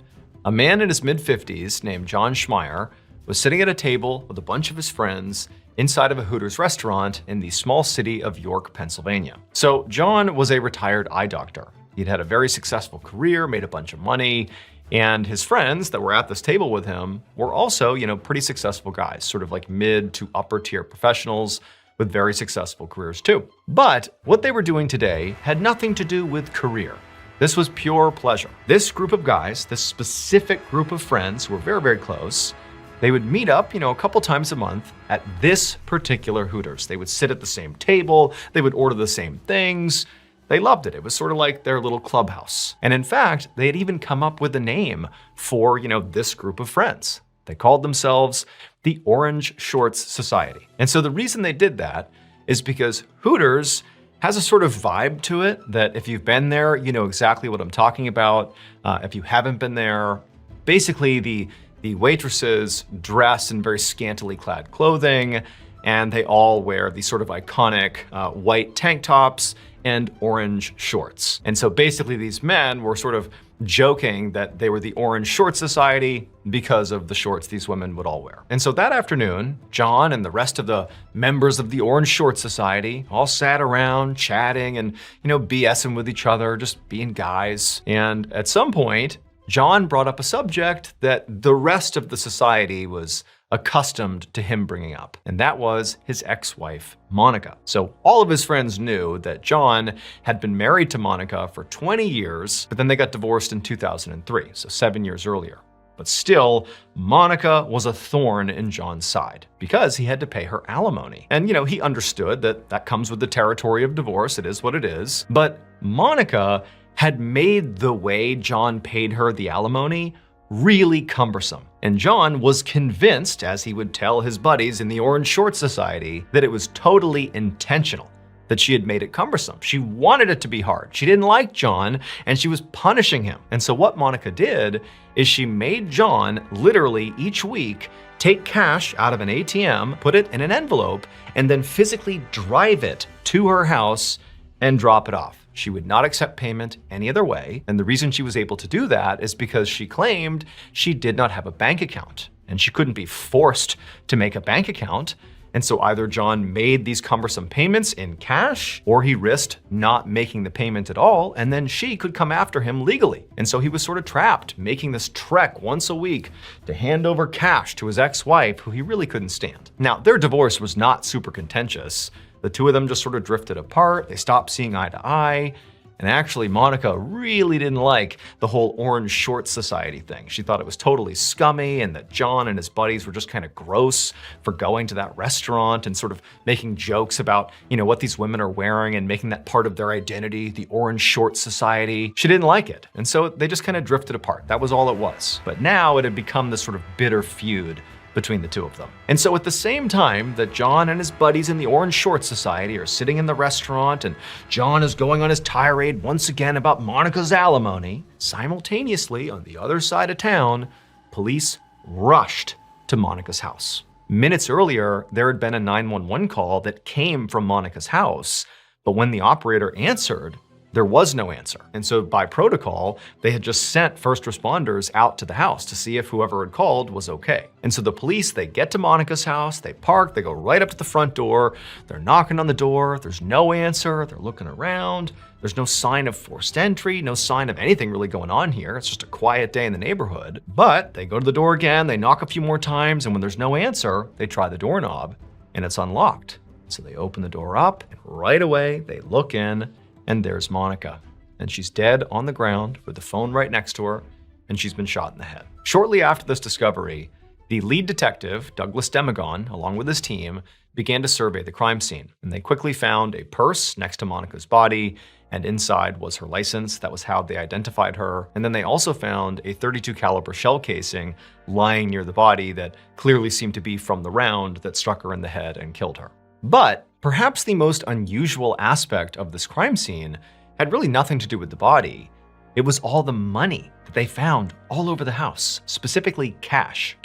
a man in his mid-50s named John Schmeier was sitting at a table with a bunch of his friends inside of a Hooters restaurant in the small city of York, Pennsylvania. So John was a retired eye doctor. He'd had a very successful career, made a bunch of money, and his friends that were at this table with him were also, pretty successful guys, sort of like mid to upper tier professionals with very successful careers too. But what they were doing today had nothing to do with career. This was pure pleasure. This group of guys, this specific group of friends who were very, very close, they would meet up, a couple times a month at this particular Hooters. They would sit at the same table, they would order the same things. They loved it. It was sort of like their little clubhouse. And in fact, they had even come up with a name for, this group of friends. They called themselves the Orange Shorts Society. And so the reason they did that is because Hooters has a sort of vibe to it that if you've been there, you know exactly what I'm talking about. If you haven't been there, basically the waitresses dress in very scantily clad clothing, and they all wear these sort of iconic white tank tops and orange shorts. And so basically these men were sort of joking that they were the Orange Short Society because of the shorts these women would all wear. And so that afternoon, John and the rest of the members of the Orange Short Society all sat around chatting and, BSing with each other, just being guys. And at some point, John brought up a subject that the rest of the society was accustomed to him bringing up, and that was his ex-wife, Monica. So all of his friends knew that John had been married to Monica for 20 years, but then they got divorced in 2003, so 7 years earlier. But still, Monica was a thorn in John's side because he had to pay her alimony. And, he understood that that comes with the territory of divorce. It is what it is. But Monica had made the way John paid her the alimony really cumbersome. And John was convinced, as he would tell his buddies in the Orange Short Society, that it was totally intentional, that she had made it cumbersome. She wanted it to be hard. She didn't like John, and she was punishing him. And so what Monica did is she made John literally each week take cash out of an ATM, put it in an envelope, and then physically drive it to her house and drop it off. She would not accept payment any other way. And the reason she was able to do that is because she claimed she did not have a bank account and she couldn't be forced to make a bank account. And so either John made these cumbersome payments in cash or he risked not making the payment at all, and then she could come after him legally. And so he was sort of trapped, making this trek once a week to hand over cash to his ex-wife, who he really couldn't stand. Now, their divorce was not super contentious. The two of them just sort of drifted apart. They stopped seeing eye to eye. And actually, Monica really didn't like the whole Orange Short Society thing. She thought it was totally scummy and that John and his buddies were just kind of gross for going to that restaurant and sort of making jokes about, what these women are wearing and making that part of their identity, the Orange Short Society. She didn't like it. And so they just kind of drifted apart. That was all it was. But now it had become this sort of bitter feud between the two of them. And so at the same time that John and his buddies in the Orange Short Society are sitting in the restaurant and John is going on his tirade once again about Monica's alimony, simultaneously on the other side of town, police rushed to Monica's house. Minutes earlier, there had been a 911 call that came from Monica's house, but when the operator answered, There was no answer. And so by protocol, they had just sent first responders out to the house to see if whoever had called was okay. And so the police, they get to Monica's house, they park, they go right up to the front door, they're knocking on the door, there's no answer, they're looking around, there's no sign of forced entry, no sign of anything really going on here. It's just a quiet day in the neighborhood. But they go to the door again, they knock a few more times, and when there's no answer, they try the doorknob, and it's unlocked. So they open the door up, and right away, they look in, and there's Monica. And she's dead on the ground with the phone right next to her, and she's been shot in the head. Shortly after this discovery, the lead detective, Douglas Demagon, along with his team, began to survey the crime scene. And they quickly found a purse next to Monica's body, and inside was her license. That was how they identified her. And then they also found a .32 caliber shell casing lying near the body that clearly seemed to be from the round that struck her in the head and killed her. But perhaps the most unusual aspect of this crime scene had really nothing to do with the body. It was all the money that they found all over the house, specifically cash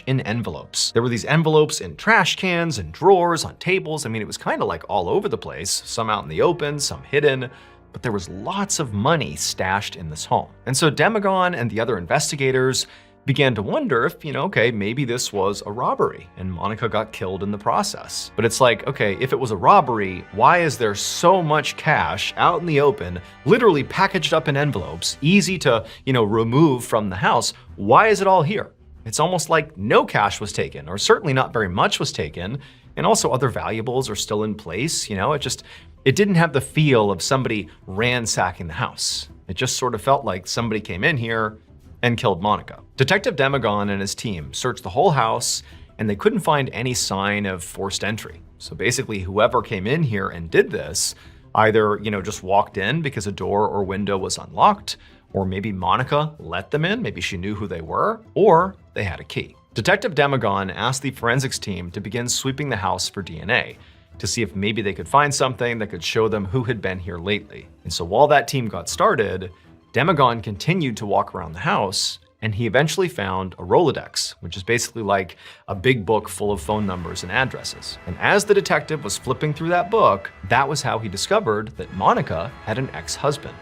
in envelopes. There were these envelopes in trash cans and drawers, on tables. I mean, it was kind of like all over the place, some out in the open, some hidden, but there was lots of money stashed in this home. And so Demagon and the other investigators began to wonder if, okay, maybe this was a robbery and Monica got killed in the process. But it's like, okay, if it was a robbery, why is there so much cash out in the open, literally packaged up in envelopes, easy to, remove from the house? Why is it all here? It's almost like no cash was taken, or certainly not very much was taken, and also other valuables are still in place. It didn't have the feel of somebody ransacking the house. It just sort of felt like somebody came in here and killed Monica. Detective Demagon and his team searched the whole house, and they couldn't find any sign of forced entry. So basically, whoever came in here and did this either, just walked in because a door or window was unlocked, or maybe Monica let them in, maybe she knew who they were, or they had a key. Detective Demagon asked the forensics team to begin sweeping the house for DNA to see if maybe they could find something that could show them who had been here lately. And so while that team got started, Demagon continued to walk around the house, and he eventually found a Rolodex, which is basically like a big book full of phone numbers and addresses. And as the detective was flipping through that book, that was how he discovered that Monica had an ex-husband,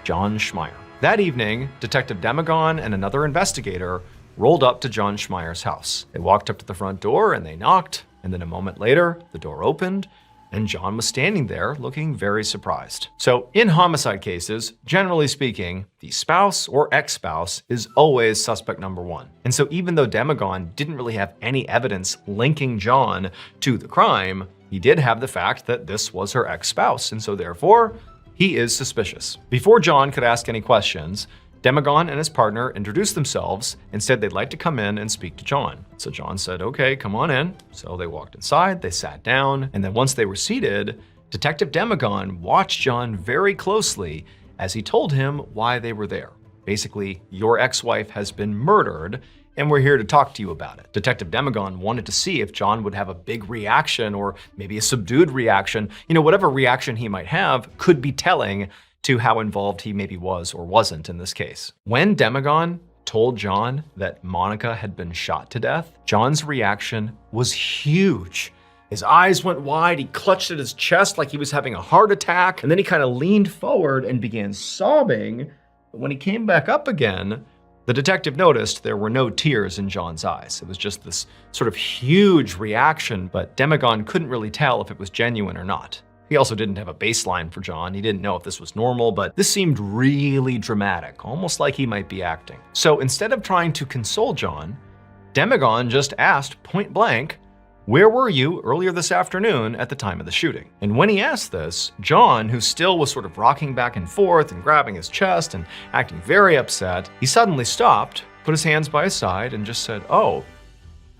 John Schmeier. That evening, Detective Demagon and another investigator rolled up to John Schmeier's house. They walked up to the front door and they knocked, and then a moment later, the door opened, and John was standing there looking very surprised. So in homicide cases, generally speaking, the spouse or ex-spouse is always suspect number one. And so even though Demagon didn't really have any evidence linking John to the crime, he did have the fact that this was her ex-spouse, and so therefore, he is suspicious. Before John could ask any questions, Demagon and his partner introduced themselves and said they'd like to come in and speak to John. So John said, okay, come on in. So they walked inside, they sat down, and then once they were seated, Detective Demagon watched John very closely as he told him why they were there. Basically, your ex-wife has been murdered, and we're here to talk to you about it. Detective Demagon wanted to see if John would have a big reaction or maybe a subdued reaction. Whatever reaction he might have could be telling to how involved he maybe was or wasn't in this case. When Demagon told John that Monica had been shot to death, John's reaction was huge. His eyes went wide, he clutched at his chest like he was having a heart attack, and then he kind of leaned forward and began sobbing. But when he came back up again, the detective noticed there were no tears in John's eyes. It was just this sort of huge reaction, but Demagon couldn't really tell if it was genuine or not. He also didn't have a baseline for John. He didn't know if this was normal, but this seemed really dramatic, almost like he might be acting. So instead of trying to console John, Demagon just asked point blank, where were you earlier this afternoon at the time of the shooting? And when he asked this, John, who still was sort of rocking back and forth and grabbing his chest and acting very upset, he suddenly stopped, put his hands by his side, and just said, oh,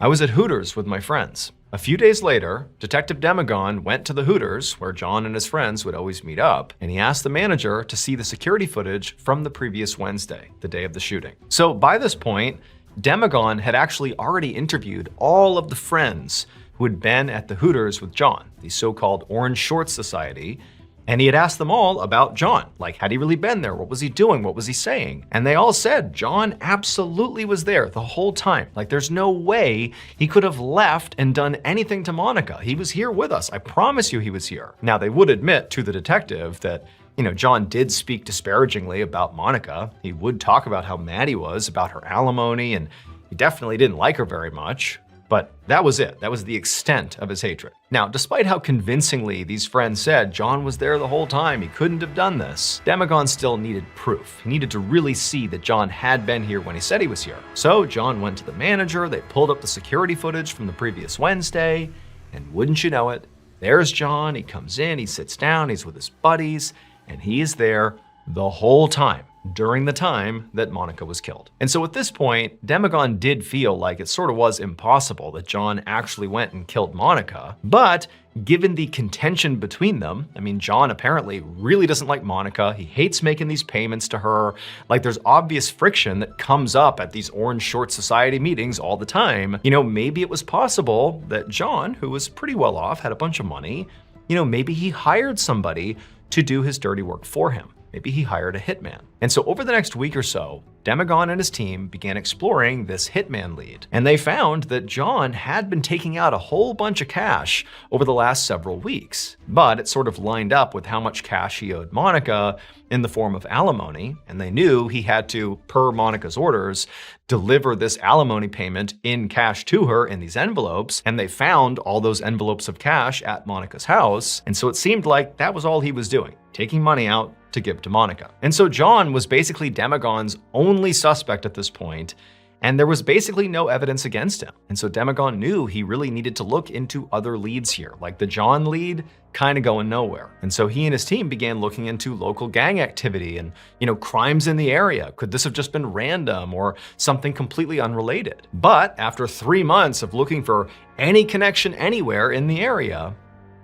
I was at Hooters with my friends. A few days later, Detective Demagon went to the Hooters, where John and his friends would always meet up, and he asked the manager to see the security footage from the previous Wednesday, the day of the shooting. So by this point, Demagon had actually already interviewed all of the friends who had been at the Hooters with John, the so-called Orange Shorts Society, and he had asked them all about John. Like, had he really been there? What was he doing? What was he saying? And they all said John absolutely was there the whole time. Like, there's no way he could have left and done anything to Monica. He was here with us. I promise you he was here. Now, they would admit to the detective that John did speak disparagingly about Monica. He would talk about how mad he was about her alimony, and he definitely didn't like her very much. But that was it. That was the extent of his hatred. Now, despite how convincingly these friends said John was there the whole time, he couldn't have done this, Demagon still needed proof. He needed to really see that John had been here when he said he was here. So John went to the manager, they pulled up the security footage from the previous Wednesday, and wouldn't you know it, there's John. He comes in, he sits down, he's with his buddies, and he is there the whole time, during the time that Monica was killed. And so at this point, Demagon did feel like it sort of was impossible that John actually went and killed Monica. But given the contention between them, John apparently really doesn't like Monica. He hates making these payments to her. Like, there's obvious friction that comes up at these Orange Short Society meetings all the time. Maybe it was possible that John, who was pretty well off, had a bunch of money, maybe he hired somebody to do his dirty work for him. Maybe he hired a hitman. And so over the next week or so, Demagon and his team began exploring this hitman lead. And they found that John had been taking out a whole bunch of cash over the last several weeks. But it sort of lined up with how much cash he owed Monica in the form of alimony. And they knew he had to, per Monica's orders, deliver this alimony payment in cash to her in these envelopes. And they found all those envelopes of cash at Monica's house. And so it seemed like that was all he was doing, taking money out to give to Monica. And so John was basically Demagon's only suspect at this point, and there was basically no evidence against him. And so Demagon knew he really needed to look into other leads here, like the John lead kind of going nowhere. And so he and his team began looking into local gang activity and, crimes in the area. Could this have just been random or something completely unrelated? But after 3 months of looking for any connection anywhere in the area,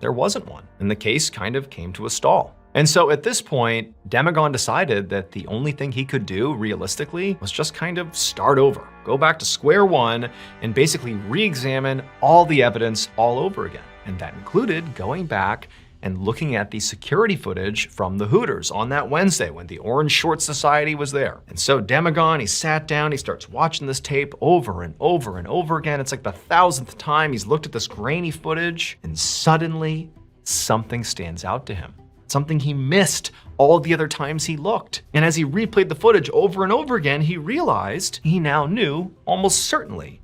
there wasn't one, and the case kind of came to a stall. And so at this point, Demagon decided that the only thing he could do realistically was just kind of start over, go back to square one, and basically re-examine all the evidence all over again. And that included going back and looking at the security footage from the Hooters on that Wednesday when the Orange Short Society was there. And so Demagon, he sat down, he starts watching this tape over and over and over again. It's like the 1,000th time he's looked at this grainy footage, and suddenly something stands out to him. Something he missed all the other times he looked. And as he replayed the footage over and over again, he realized he now knew almost certainly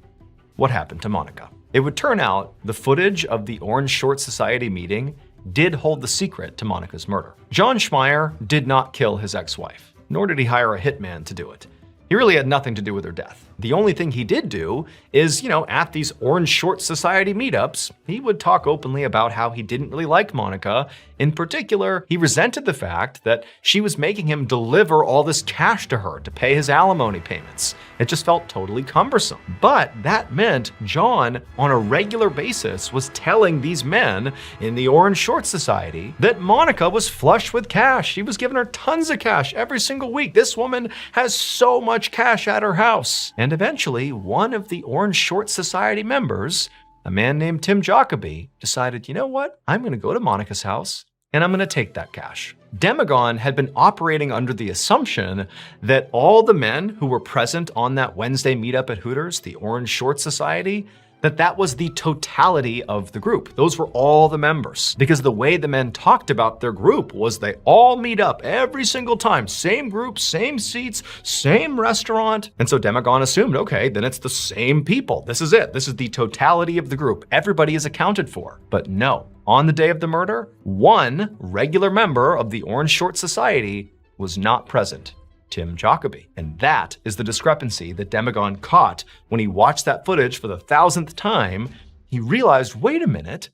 what happened to Monica. It would turn out the footage of the Orange Short Society meeting did hold the secret to Monica's murder. John Schmeier did not kill his ex-wife, nor did he hire a hitman to do it. He really had nothing to do with her death. The only thing he did do is, at these Orange Short Society meetups, he would talk openly about how he didn't really like Monica. In particular, he resented the fact that she was making him deliver all this cash to her to pay his alimony payments. It just felt totally cumbersome. But that meant John, on a regular basis, was telling these men in the Orange Short Society that Monica was flush with cash. She was giving her tons of cash every single week. This woman has so much cash at her house. And eventually, one of the Orange Short Society members, a man named Tim Jacoby, decided, you know what? I'm going to go to Monica's house and I'm going to take that cash. Demagon had been operating under the assumption that all the men who were present on that Wednesday meetup at Hooters, the Orange Short Society, that was the totality of the group. Those were all the members. Because the way the men talked about their group was they all meet up every single time. Same group, same seats, same restaurant. And so Demagon assumed, okay, then it's the same people. This is it. This is the totality of the group. Everybody is accounted for. But no, on the day of the murder, one regular member of the Orange Short Society was not present. Tim Jacoby. And that is the discrepancy that Demagon caught when he watched that footage for the 1,000th time. He realized, wait a minute,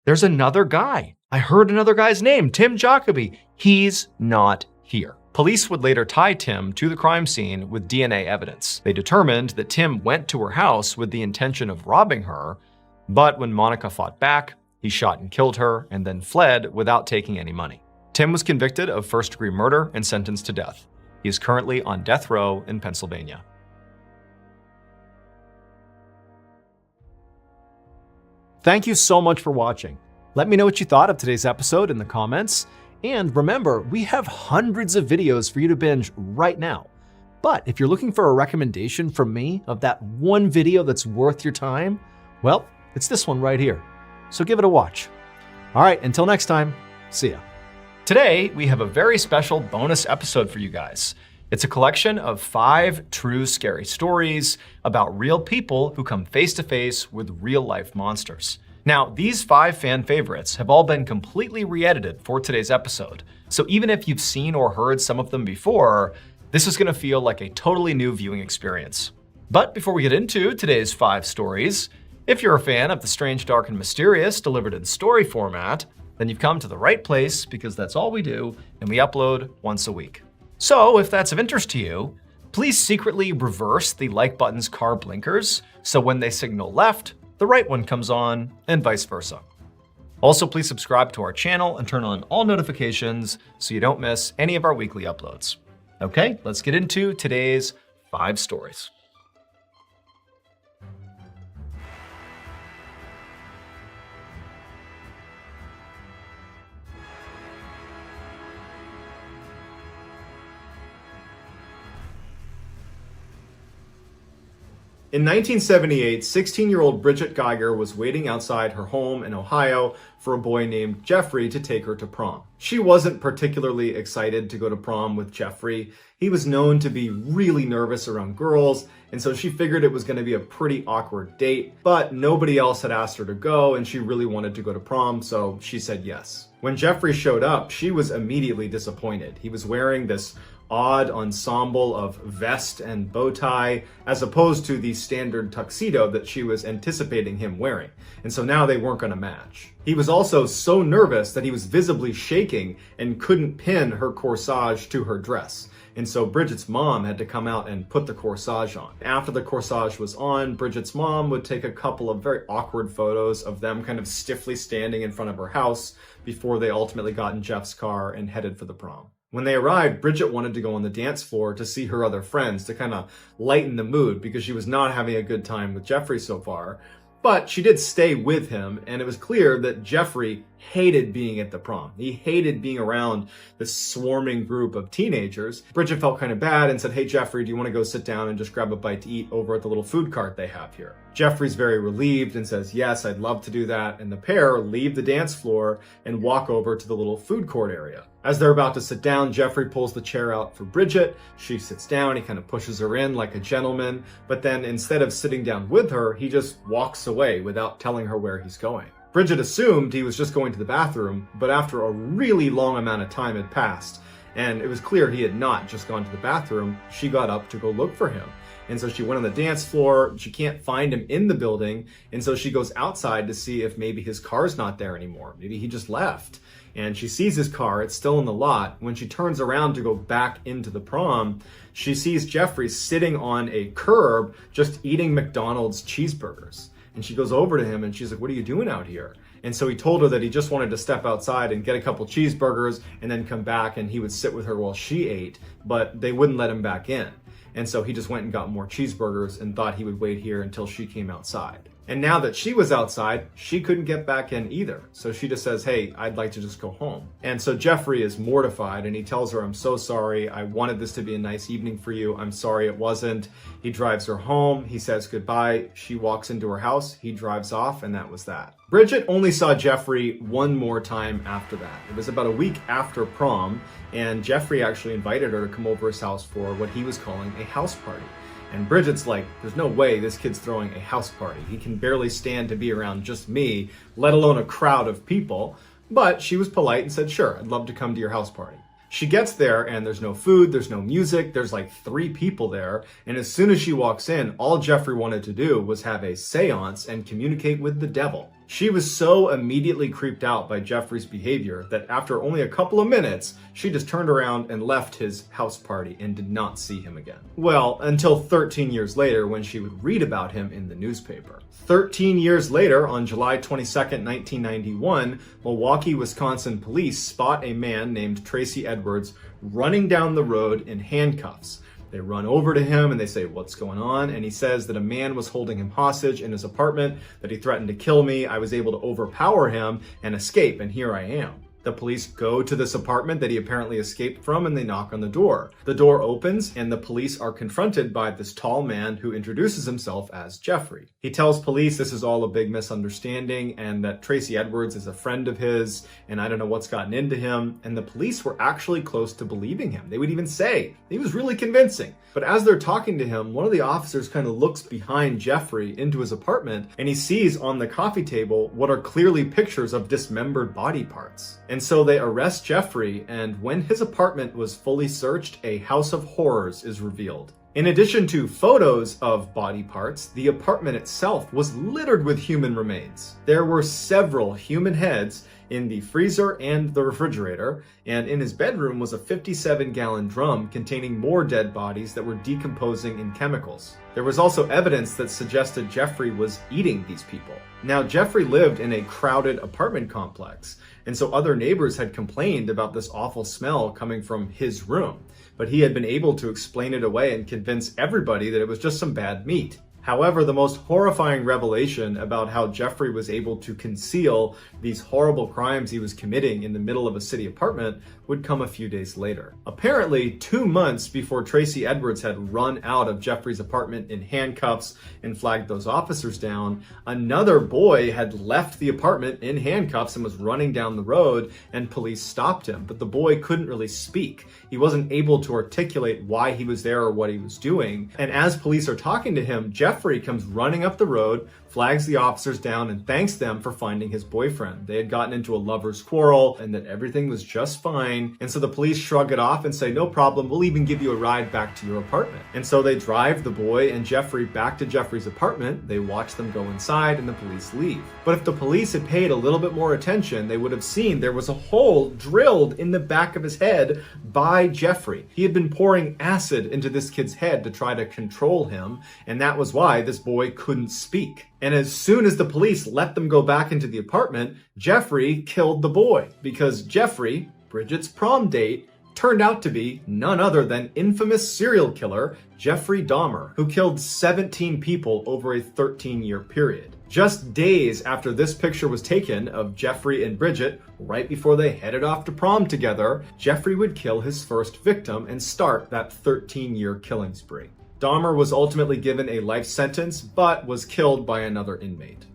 there's another guy. I heard another guy's name, Tim Jacoby. He's not here. Police would later tie Tim to the crime scene with DNA evidence. They determined that Tim went to her house with the intention of robbing her, but when Monica fought back, he shot and killed her and then fled without taking any money. Tim was convicted of first-degree murder and sentenced to death. He is currently on death row in Pennsylvania. Thank you so much for watching. Let me know what you thought of today's episode in the comments. And remember, we have hundreds of videos for you to binge right now. But if you're looking for a recommendation from me of that one video that's worth your time, well, it's this one right here. So give it a watch. All right, until next time, see ya. Today, we have a very special bonus episode for you guys. It's a collection of 5 true scary stories about real people who come face to face with real life monsters. Now, these 5 fan favorites have all been completely re-edited for today's episode. So even if you've seen or heard some of them before, this is gonna feel like a totally new viewing experience. But before we get into today's 5 stories, if you're a fan of the strange, dark, and mysterious delivered in story format, then you've come to the right place because that's all we do, and we upload once a week. So if that's of interest to you, please secretly reverse the like button's car blinkers so when they signal left, the right one comes on, and vice versa. Also, please subscribe to our channel and turn on all notifications so you don't miss any of our weekly uploads. Okay, let's get into today's 5 stories.
In 1978, 16-year-old Bridget Geiger was waiting outside her home in Ohio for a boy named Jeffrey to take her to prom. She wasn't particularly excited to go to prom with Jeffrey. He was known to be really nervous around girls, and so she figured it was going to be a pretty awkward date, but nobody else had asked her to go, and she really wanted to go to prom, so she said yes. When Jeffrey showed up, she was immediately disappointed. He was wearing this odd ensemble of vest and bow tie as opposed to the standard tuxedo that she was anticipating him wearing. And so now they weren't going to match. He was also so nervous that he was visibly shaking and couldn't pin her corsage to her dress. And so Bridget's mom had to come out and put the corsage on. After the corsage was on, Bridget's mom would take a couple of very awkward photos of them kind of stiffly standing in front of her house before they ultimately got in Jeff's car and headed for the prom. When they arrived, Bridget wanted to go on the dance floor to see her other friends to kind of lighten the mood because she was not having a good time with Jeffrey so far. But she did stay with him, and it was clear that Jeffrey hated being at the prom. He hated being around this swarming group of teenagers. Bridget felt kind of bad and said, "Hey, Jeffrey, do you want to go sit down and just grab a bite to eat over at the little food cart they have here?" Jeffrey's very relieved and says, "Yes, I'd love to do that." And the pair leave the dance floor and walk over to the little food court area. As they're about to sit down, Jeffrey pulls the chair out for Bridget. She sits down, he kind of pushes her in like a gentleman, but then instead of sitting down with her, he just walks away without telling her where he's going. Bridget assumed he was just going to the bathroom, but after a really long amount of time had passed, and it was clear he had not just gone to the bathroom, she got up to go look for him. And so she went on the dance floor, she can't find him in the building, and so she goes outside to see if maybe his car's not there anymore. Maybe he just left. And she sees his car, it's still in the lot. When she turns around to go back into the prom, she sees Jeffrey sitting on a curb just eating McDonald's cheeseburgers. And she goes over to him and she's like, "What are you doing out here?" And so he told her that he just wanted to step outside and get a couple cheeseburgers and then come back and he would sit with her while she ate, but they wouldn't let him back in. And so he just went and got more cheeseburgers and thought he would wait here until she came outside. And now that she was outside, she couldn't get back in either. So she just says, "Hey, I'd like to just go home." And so Jeffrey is mortified and he tells her, "I'm so sorry. I wanted this to be a nice evening for you. I'm sorry it wasn't." He drives her home. He says goodbye. She walks into her house. He drives off, and that was that. Bridget only saw Jeffrey one more time after that. It was about a week after prom, and Jeffrey actually invited her to come over his house for what he was calling a house party. And Bridget's like, "There's no way this kid's throwing a house party. He can barely stand to be around just me, let alone a crowd of people." But she was polite and said, "Sure, I'd love to come to your house party." She gets there and there's no food, there's no music, there's like 3 people there. And as soon as she walks in, all Jeffrey wanted to do was have a seance and communicate with the devil. She was so immediately creeped out by Jeffrey's behavior that after only a couple of minutes, she just turned around and left his house party and did not see him again. Well, until 13 years later when she would read about him in the newspaper. 13 years later, on July 22nd, 1991, Milwaukee, Wisconsin police spot a man named Tracy Edwards running down the road in handcuffs. They run over to him and they say, "What's going on?" And he says that a man was holding him hostage in his apartment, that he threatened to kill me. I was able to overpower him and escape, and here I am. The police go to this apartment that he apparently escaped from and they knock on the door. The door opens and the police are confronted by this tall man who introduces himself as Jeffrey. He tells police this is all a big misunderstanding and that Tracy Edwards is a friend of his and I don't know what's gotten into him, and the police were actually close to believing him. They would even say he was really convincing. But as they're talking to him, one of the officers kind of looks behind Jeffrey into his apartment and he sees on the coffee table what are clearly pictures of dismembered body parts. And so they arrest Jeffrey, and when his apartment was fully searched, a house of horrors is revealed. In addition to photos of body parts, the apartment itself was littered with human remains. There were several human heads in the freezer and the refrigerator, and in his bedroom was a 57-gallon drum containing more dead bodies that were decomposing in chemicals. There was also evidence that suggested Jeffrey was eating these people. Now, Jeffrey lived in a crowded apartment complex, and so other neighbors had complained about this awful smell coming from his room, but he had been able to explain it away and convince everybody that it was just some bad meat. However, the most horrifying revelation about how Jeffrey was able to conceal these horrible crimes he was committing in the middle of a city apartment would come a few days later. Apparently, 2 months before Tracy Edwards had run out of Jeffrey's apartment in handcuffs and flagged those officers down, another boy had left the apartment in handcuffs and was running down the road, and police stopped him. But the boy couldn't really speak. He wasn't able to articulate why he was there or what he was doing. And as police are talking to him, Jeffrey comes running up the road, flags the officers down, and thanks them for finding his boyfriend. They had gotten into a lover's quarrel and that everything was just fine. And so the police shrug it off and say, no problem, we'll even give you a ride back to your apartment. And so they drive the boy and Jeffrey back to Jeffrey's apartment. They watch them go inside and the police leave. But if the police had paid a little bit more attention, they would have seen there was a hole drilled in the back of his head by Jeffrey. He had been pouring acid into this kid's head to try to control him, and that was why this boy couldn't speak. And as soon as the police let them go back into the apartment, Jeffrey killed the boy, because Jeffrey, Bridget's prom date, turned out to be none other than infamous serial killer Jeffrey Dahmer, who killed 17 people over a 13-year period. Just days after this picture was taken of Jeffrey and Bridget, right before they headed off to prom together, Jeffrey would kill his first victim and start that 13-year killing spree. Dahmer was ultimately given a life sentence, but was killed by another inmate.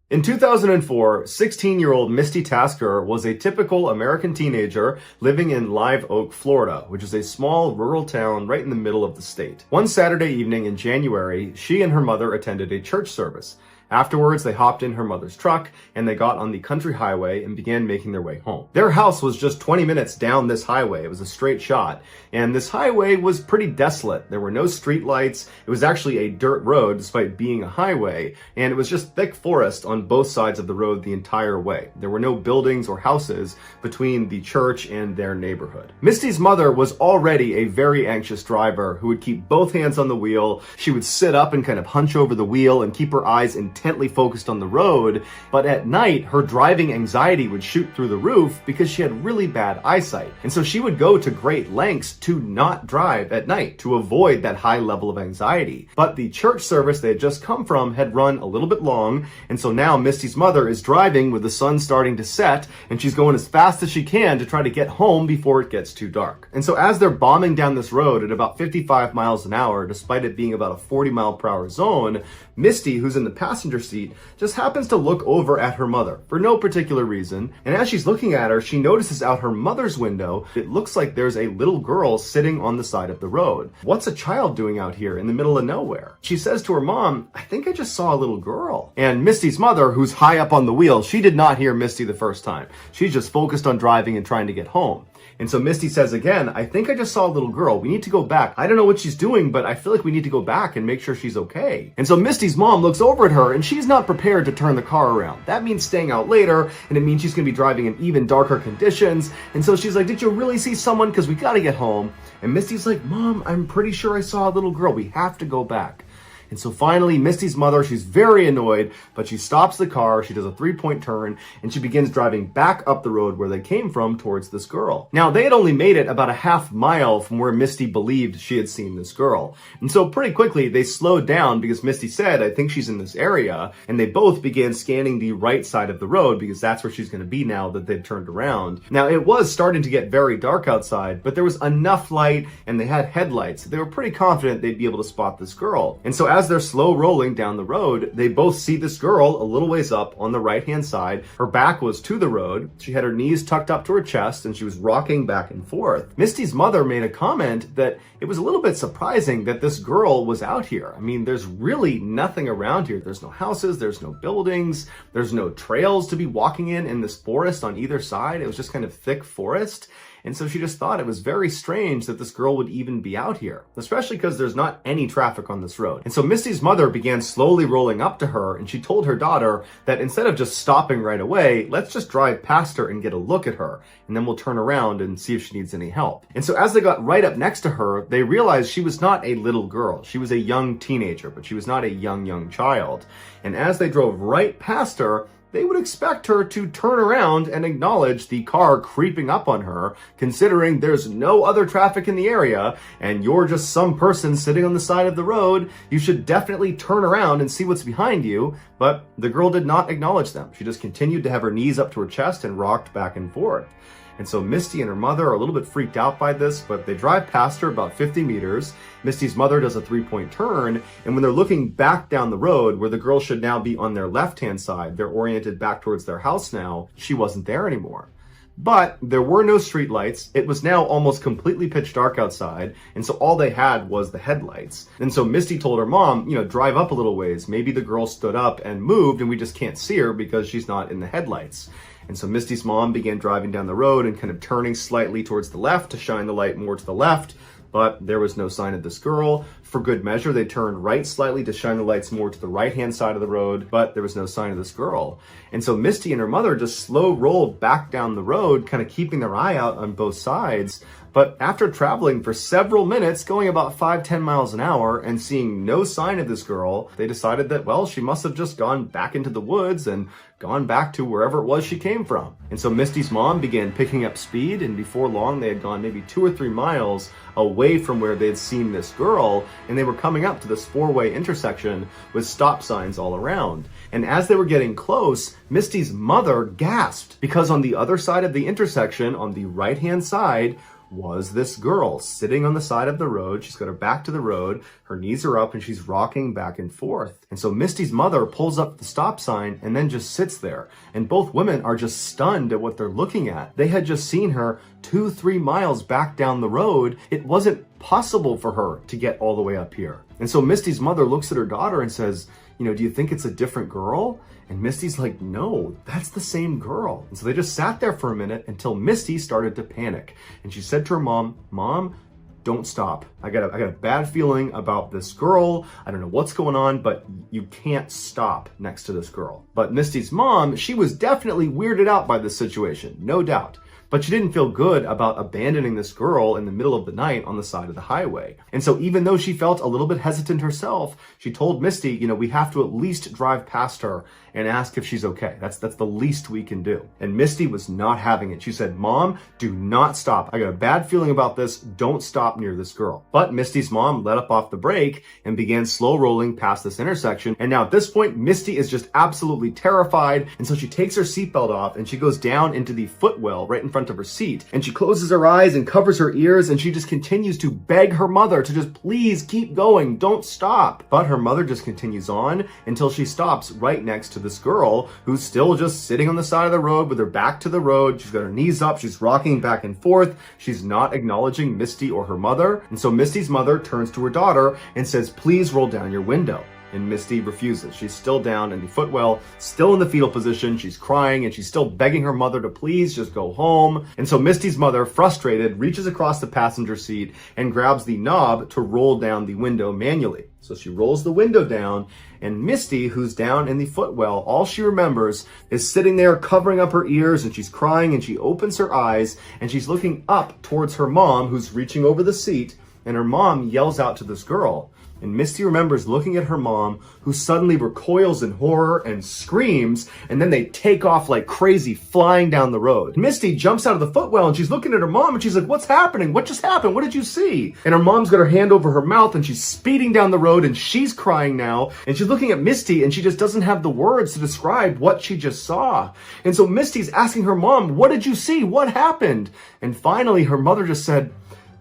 In 2004, 16-year-old Misty Tasker was a typical American teenager living in Live Oak, Florida, which is a small rural town right in the middle of the state. One Saturday evening in January, she and her mother attended a church service. Afterwards, they hopped in her mother's truck and they got on the country highway and began making their way home. Their house was just 20 minutes down this highway. It was a straight shot. And this highway was pretty desolate. There were no street lights. It was actually a dirt road despite being a highway. And it was just thick forest on both sides of the road the entire way. There were no buildings or houses between the church and their neighborhood. Misty's mother was already a very anxious driver who would keep both hands on the wheel. She would sit up and kind of hunch over the wheel and keep her eyes intently focused on the road, but at night her driving anxiety would shoot through the roof because she had really bad eyesight. And so she would go to great lengths to not drive at night to avoid that high level of anxiety. But the church service they had just come from had run a little bit long, and so now Misty's mother is driving with the sun starting to set, and she's going as fast as she can to try to get home before it gets too dark. And so as they're bombing down this road at about 55 miles an hour, despite it being about a 40-mile-per-hour zone, Misty, who's in the passenger seat, just happens to look over at her mother for no particular reason. And as she's looking at her, she notices out her mother's window, it looks like there's a little girl sitting on the side of the road. What's a child doing out here in the middle of nowhere? She says to her mom, I think I just saw a little girl. And Misty's mother, who's high up on the wheel, she did not hear Misty the first time. She's just focused on driving and trying to get home. And so Misty says again, I think I just saw a little girl. We need to go back. I don't know what she's doing, but I feel like we need to go back and make sure she's okay. And so Misty's mom looks over at her and she's not prepared to turn the car around. That means staying out later, and it means she's gonna be driving in even darker conditions. And so she's like, did you really see someone? Because we gotta get home. And Misty's like, Mom, I'm pretty sure I saw a little girl. We have to go back. And so finally, Misty's mother, she's very annoyed, but she stops the car, she does a 3-point turn, and she begins driving back up the road where they came from towards this girl. Now, they had only made it about a half mile from where Misty believed she had seen this girl. And so pretty quickly, they slowed down because Misty said, I think she's in this area, and they both began scanning the right side of the road because that's where she's going to be now that they've turned around. Now, it was starting to get very dark outside, but there was enough light and they had headlights. They were pretty confident they'd be able to spot this girl. And so as they're slow rolling down the road, they both see this girl a little ways up on the right-hand side. Her back was to the road. She had her knees tucked up to her chest and she was rocking back and forth. Misty's mother made a comment that it was a little bit surprising that this girl was out here. I mean, there's really nothing around here. There's no houses, there's no buildings, there's no trails to be walking in this forest on either side. It was just kind of thick forest. And so she just thought it was very strange that this girl would even be out here, especially because there's not any traffic on this road. And so Misty's mother began slowly rolling up to her, and she told her daughter that instead of just stopping right away, let's just drive past her and get a look at her, and then we'll turn around and see if she needs any help. And so as they got right up next to her, they realized she was not a little girl. She was a young teenager, but she was not a young child. And as they drove right past her, they would expect her to turn around and acknowledge the car creeping up on her, considering there's no other traffic in the area and you're just some person sitting on the side of the road. You should definitely turn around and see what's behind you. But the girl did not acknowledge them. She just continued to have her knees up to her chest and rocked back and forth. And so Misty and her mother are a little bit freaked out by this, but they drive past her about 50 meters. Misty's mother does a 3-point turn, and when they're looking back down the road where the girl should now be on their left-hand side, they're oriented back towards their house now, she wasn't there anymore. But there were no streetlights. It was now almost completely pitch dark outside, and so all they had was the headlights. And so Misty told her mom, drive up a little ways. Maybe the girl stood up and moved and we just can't see her because she's not in the headlights. And so Misty's mom began driving down the road and kind of turning slightly towards the left to shine the light more to the left, but there was no sign of this girl. For good measure, they turned right slightly to shine the lights more to the right-hand side of the road, but there was no sign of this girl. And so Misty and her mother just slow rolled back down the road, kind of keeping their eye out on both sides. But after traveling for several minutes, going about 5-10 miles an hour and seeing no sign of this girl, they decided that, well, she must have just gone back into the woods and gone back to wherever it was she came from. And so Misty's mom began picking up speed, and before long they had gone maybe 2 or 3 miles away from where they had seen this girl, and they were coming up to this 4-way intersection with stop signs all around. And as they were getting close, Misty's mother gasped because on the other side of the intersection, on the right-hand side, was this girl sitting on the side of the road. She's got her back to the road, her knees are up, and she's rocking back and forth. And so Misty's mother pulls up the stop sign and then just sits there. And both women are just stunned at what they're looking at. They had just seen her 2-3 miles back down the road. It wasn't possible for her to get all the way up here. And so Misty's mother looks at her daughter and says, do you think it's a different girl? And Misty's like, no, that's the same girl. And so they just sat there for a minute until Misty started to panic. And she said to her mom, Mom, don't stop. I got a bad feeling about this girl. I don't know what's going on, but you can't stop next to this girl. But Misty's mom, she was definitely weirded out by this situation, no doubt. But she didn't feel good about abandoning this girl in the middle of the night on the side of the highway. And so even though she felt a little bit hesitant herself, she told Misty, we have to at least drive past her and ask if she's okay. That's the least we can do. And Misty was not having it. She said, Mom, do not stop. I got a bad feeling about this. Don't stop near this girl. But Misty's mom let up off the brake and began slow rolling past this intersection. And now at this point, Misty is just absolutely terrified. And so she takes her seatbelt off and she goes down into the footwell right in front of her seat. And she closes her eyes and covers her ears, and she just continues to beg her mother to just please keep going. Don't stop. But her mother just continues on until she stops right next to this girl who's still just sitting on the side of the road with her back to the road. She's got her knees up. She's rocking back and forth. She's not acknowledging Misty or her mother. And so Misty's mother turns to her daughter and says, please roll down your window. And Misty refuses. She's still down in the footwell, still in the fetal position. She's crying and she's still begging her mother to please just go home. And so Misty's mother, frustrated, reaches across the passenger seat and grabs the knob to roll down the window manually. So she rolls the window down, and Misty, who's down in the footwell, all she remembers is sitting there covering up her ears, and she's crying, and she opens her eyes and she's looking up towards her mom, who's reaching over the seat, and her mom yells out to this girl, And Misty remembers looking at her mom, who suddenly recoils in horror and screams, and then they take off like crazy, flying down the road. Misty jumps out of the footwell and she's looking at her mom and she's like, "What's happening? What just happened? What did you see?" And her mom's got her hand over her mouth and she's speeding down the road and she's crying now. And she's looking at Misty and she just doesn't have the words to describe what she just saw. And so Misty's asking her mom, "What did you see? What happened?" And finally her mother just said,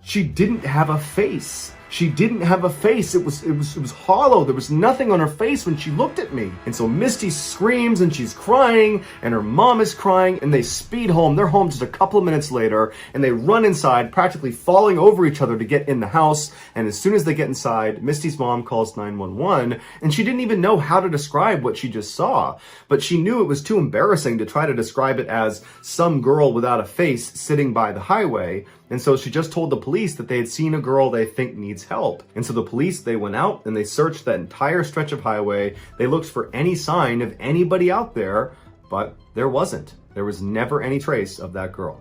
"She didn't have a face. She didn't have a face. It was hollow. There was nothing on her face when she looked at me." And so Misty screams and she's crying and her mom is crying and they speed home. They're home just a couple of minutes later and they run inside, practically falling over each other to get in the house. And as soon as they get inside, Misty's mom calls 911 and she didn't even know how to describe what she just saw. But she knew it was too embarrassing to try to describe it as some girl without a face sitting by the highway. And so she just told the police that they had seen a girl they think needs help. And so the police, they went out and they searched that entire stretch of highway. They looked for any sign of anybody out there, but there wasn't. There was never any trace of that girl.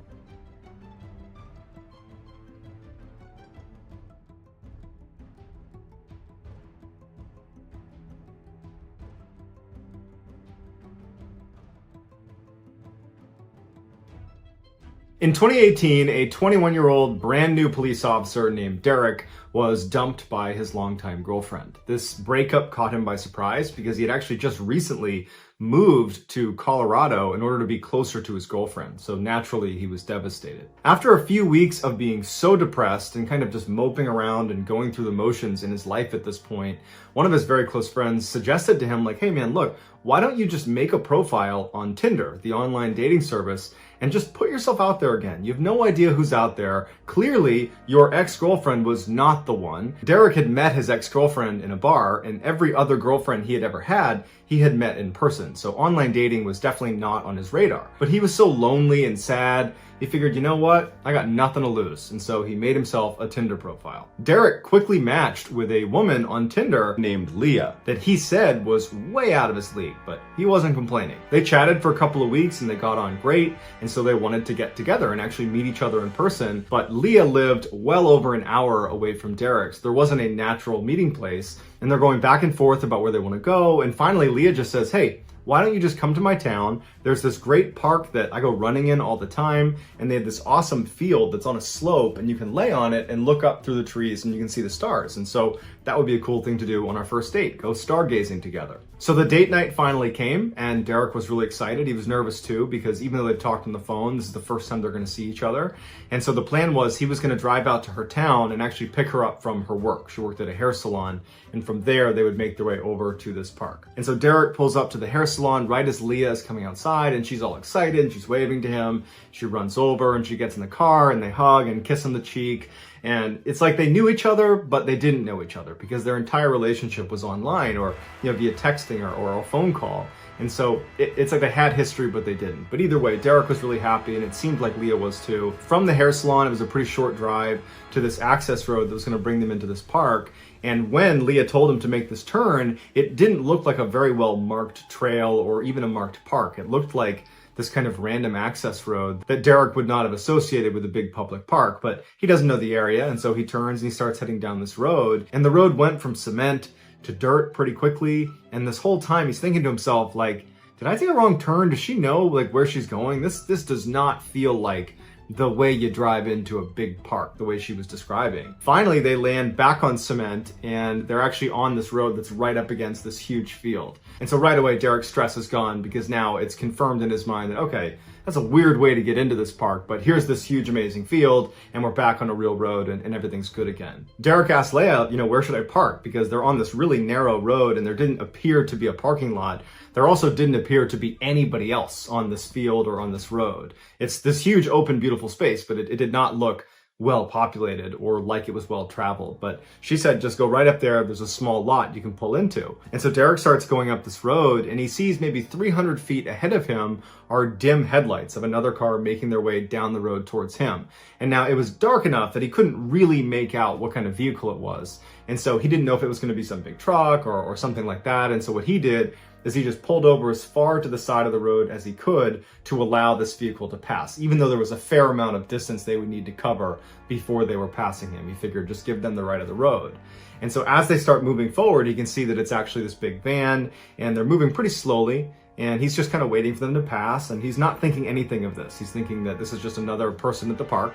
In 2018, a 21-year-old brand new police officer named Derek was dumped by his longtime girlfriend. This breakup caught him by surprise because he had actually just recently moved to Colorado in order to be closer to his girlfriend. So naturally, he was devastated. After a few weeks of being so depressed and kind of just moping around and going through the motions in his life at this point, one of his very close friends suggested to him, like, "Hey man, look, why don't you just make a profile on Tinder, the online dating service, and just put yourself out there again? You have no idea who's out there. Clearly, your ex-girlfriend was not the one." Derek had met his ex-girlfriend in a bar, and every other girlfriend he had ever had, he had met in person. So online dating was definitely not on his radar. But he was so lonely and sad, he figured, you know what? I got nothing to lose. And so he made himself a Tinder profile. Derek quickly matched with a woman on Tinder named Leah that he said was way out of his league, but he wasn't complaining. They chatted for a couple of weeks and they got on great. And so they wanted to get together and actually meet each other in person. But Leah lived well over an hour away from Derek. So there wasn't a natural meeting place. And they're going back and forth about where they want to go. And finally, Leah just says, "Hey, why don't you just come to my town? There's this great park that I go running in all the time, and they have this awesome field that's on a slope, and you can lay on it and look up through the trees and you can see the stars. And so that would be a cool thing to do on our first date, go stargazing together." So the date night finally came, and Derek was really excited. He was nervous too, because even though they'd talked on the phone, this is the first time they're going to see each other. And so the plan was he was going to drive out to her town and actually pick her up from her work. She worked at a hair salon, and from there they would make their way over to this park. And so Derek pulls up to the hair salon right as Leah is coming outside, and she's all excited and she's waving to him. She runs over and she gets in the car and they hug and kiss on the cheek. And it's like they knew each other, but they didn't know each other because their entire relationship was online or via texting or a phone call. And so it's like they had history, but they didn't. But either way, Derek was really happy, and it seemed like Leah was too. From the hair salon, it was a pretty short drive to this access road that was going to bring them into this park. And when Leah told him to make this turn, it didn't look like a very well marked trail or even a marked park. It looked like this kind of random access road that Derek would not have associated with a big public park, but he doesn't know the area. And so he turns and he starts heading down this road, and the road went from cement to dirt pretty quickly. And this whole time he's thinking to himself, like, did I take a wrong turn? Does she know like where she's going? This does not feel like the way you drive into a big park, the way she was describing. Finally, they land back on cement, and they're actually on this road that's right up against this huge field. And so right away, Derek's stress is gone because now it's confirmed in his mind that, okay, that's a weird way to get into this park, but here's this huge, amazing field, and we're back on a real road, and everything's good again. Derek asked Leah, where should I park? Because they're on this really narrow road, and there didn't appear to be a parking lot. There also didn't appear to be anybody else on this field or on this road. It's this huge, open, beautiful space, but it did not look well populated or like it was well traveled. But she said, just go right up there. There's a small lot you can pull into. And so Derek starts going up this road, and he sees maybe 300 feet ahead of him are dim headlights of another car making their way down the road towards him. And now it was dark enough that he couldn't really make out what kind of vehicle it was. And so he didn't know if it was going to be some big truck or something like that. And so what he did is he just pulled over as far to the side of the road as he could to allow this vehicle to pass, even though there was a fair amount of distance they would need to cover before they were passing him. He figured just give them the right of the road. And so as they start moving forward, he can see that it's actually this big van, and they're moving pretty slowly, and he's just kind of waiting for them to pass, and he's not thinking anything of this. He's thinking that this is just another person at the park.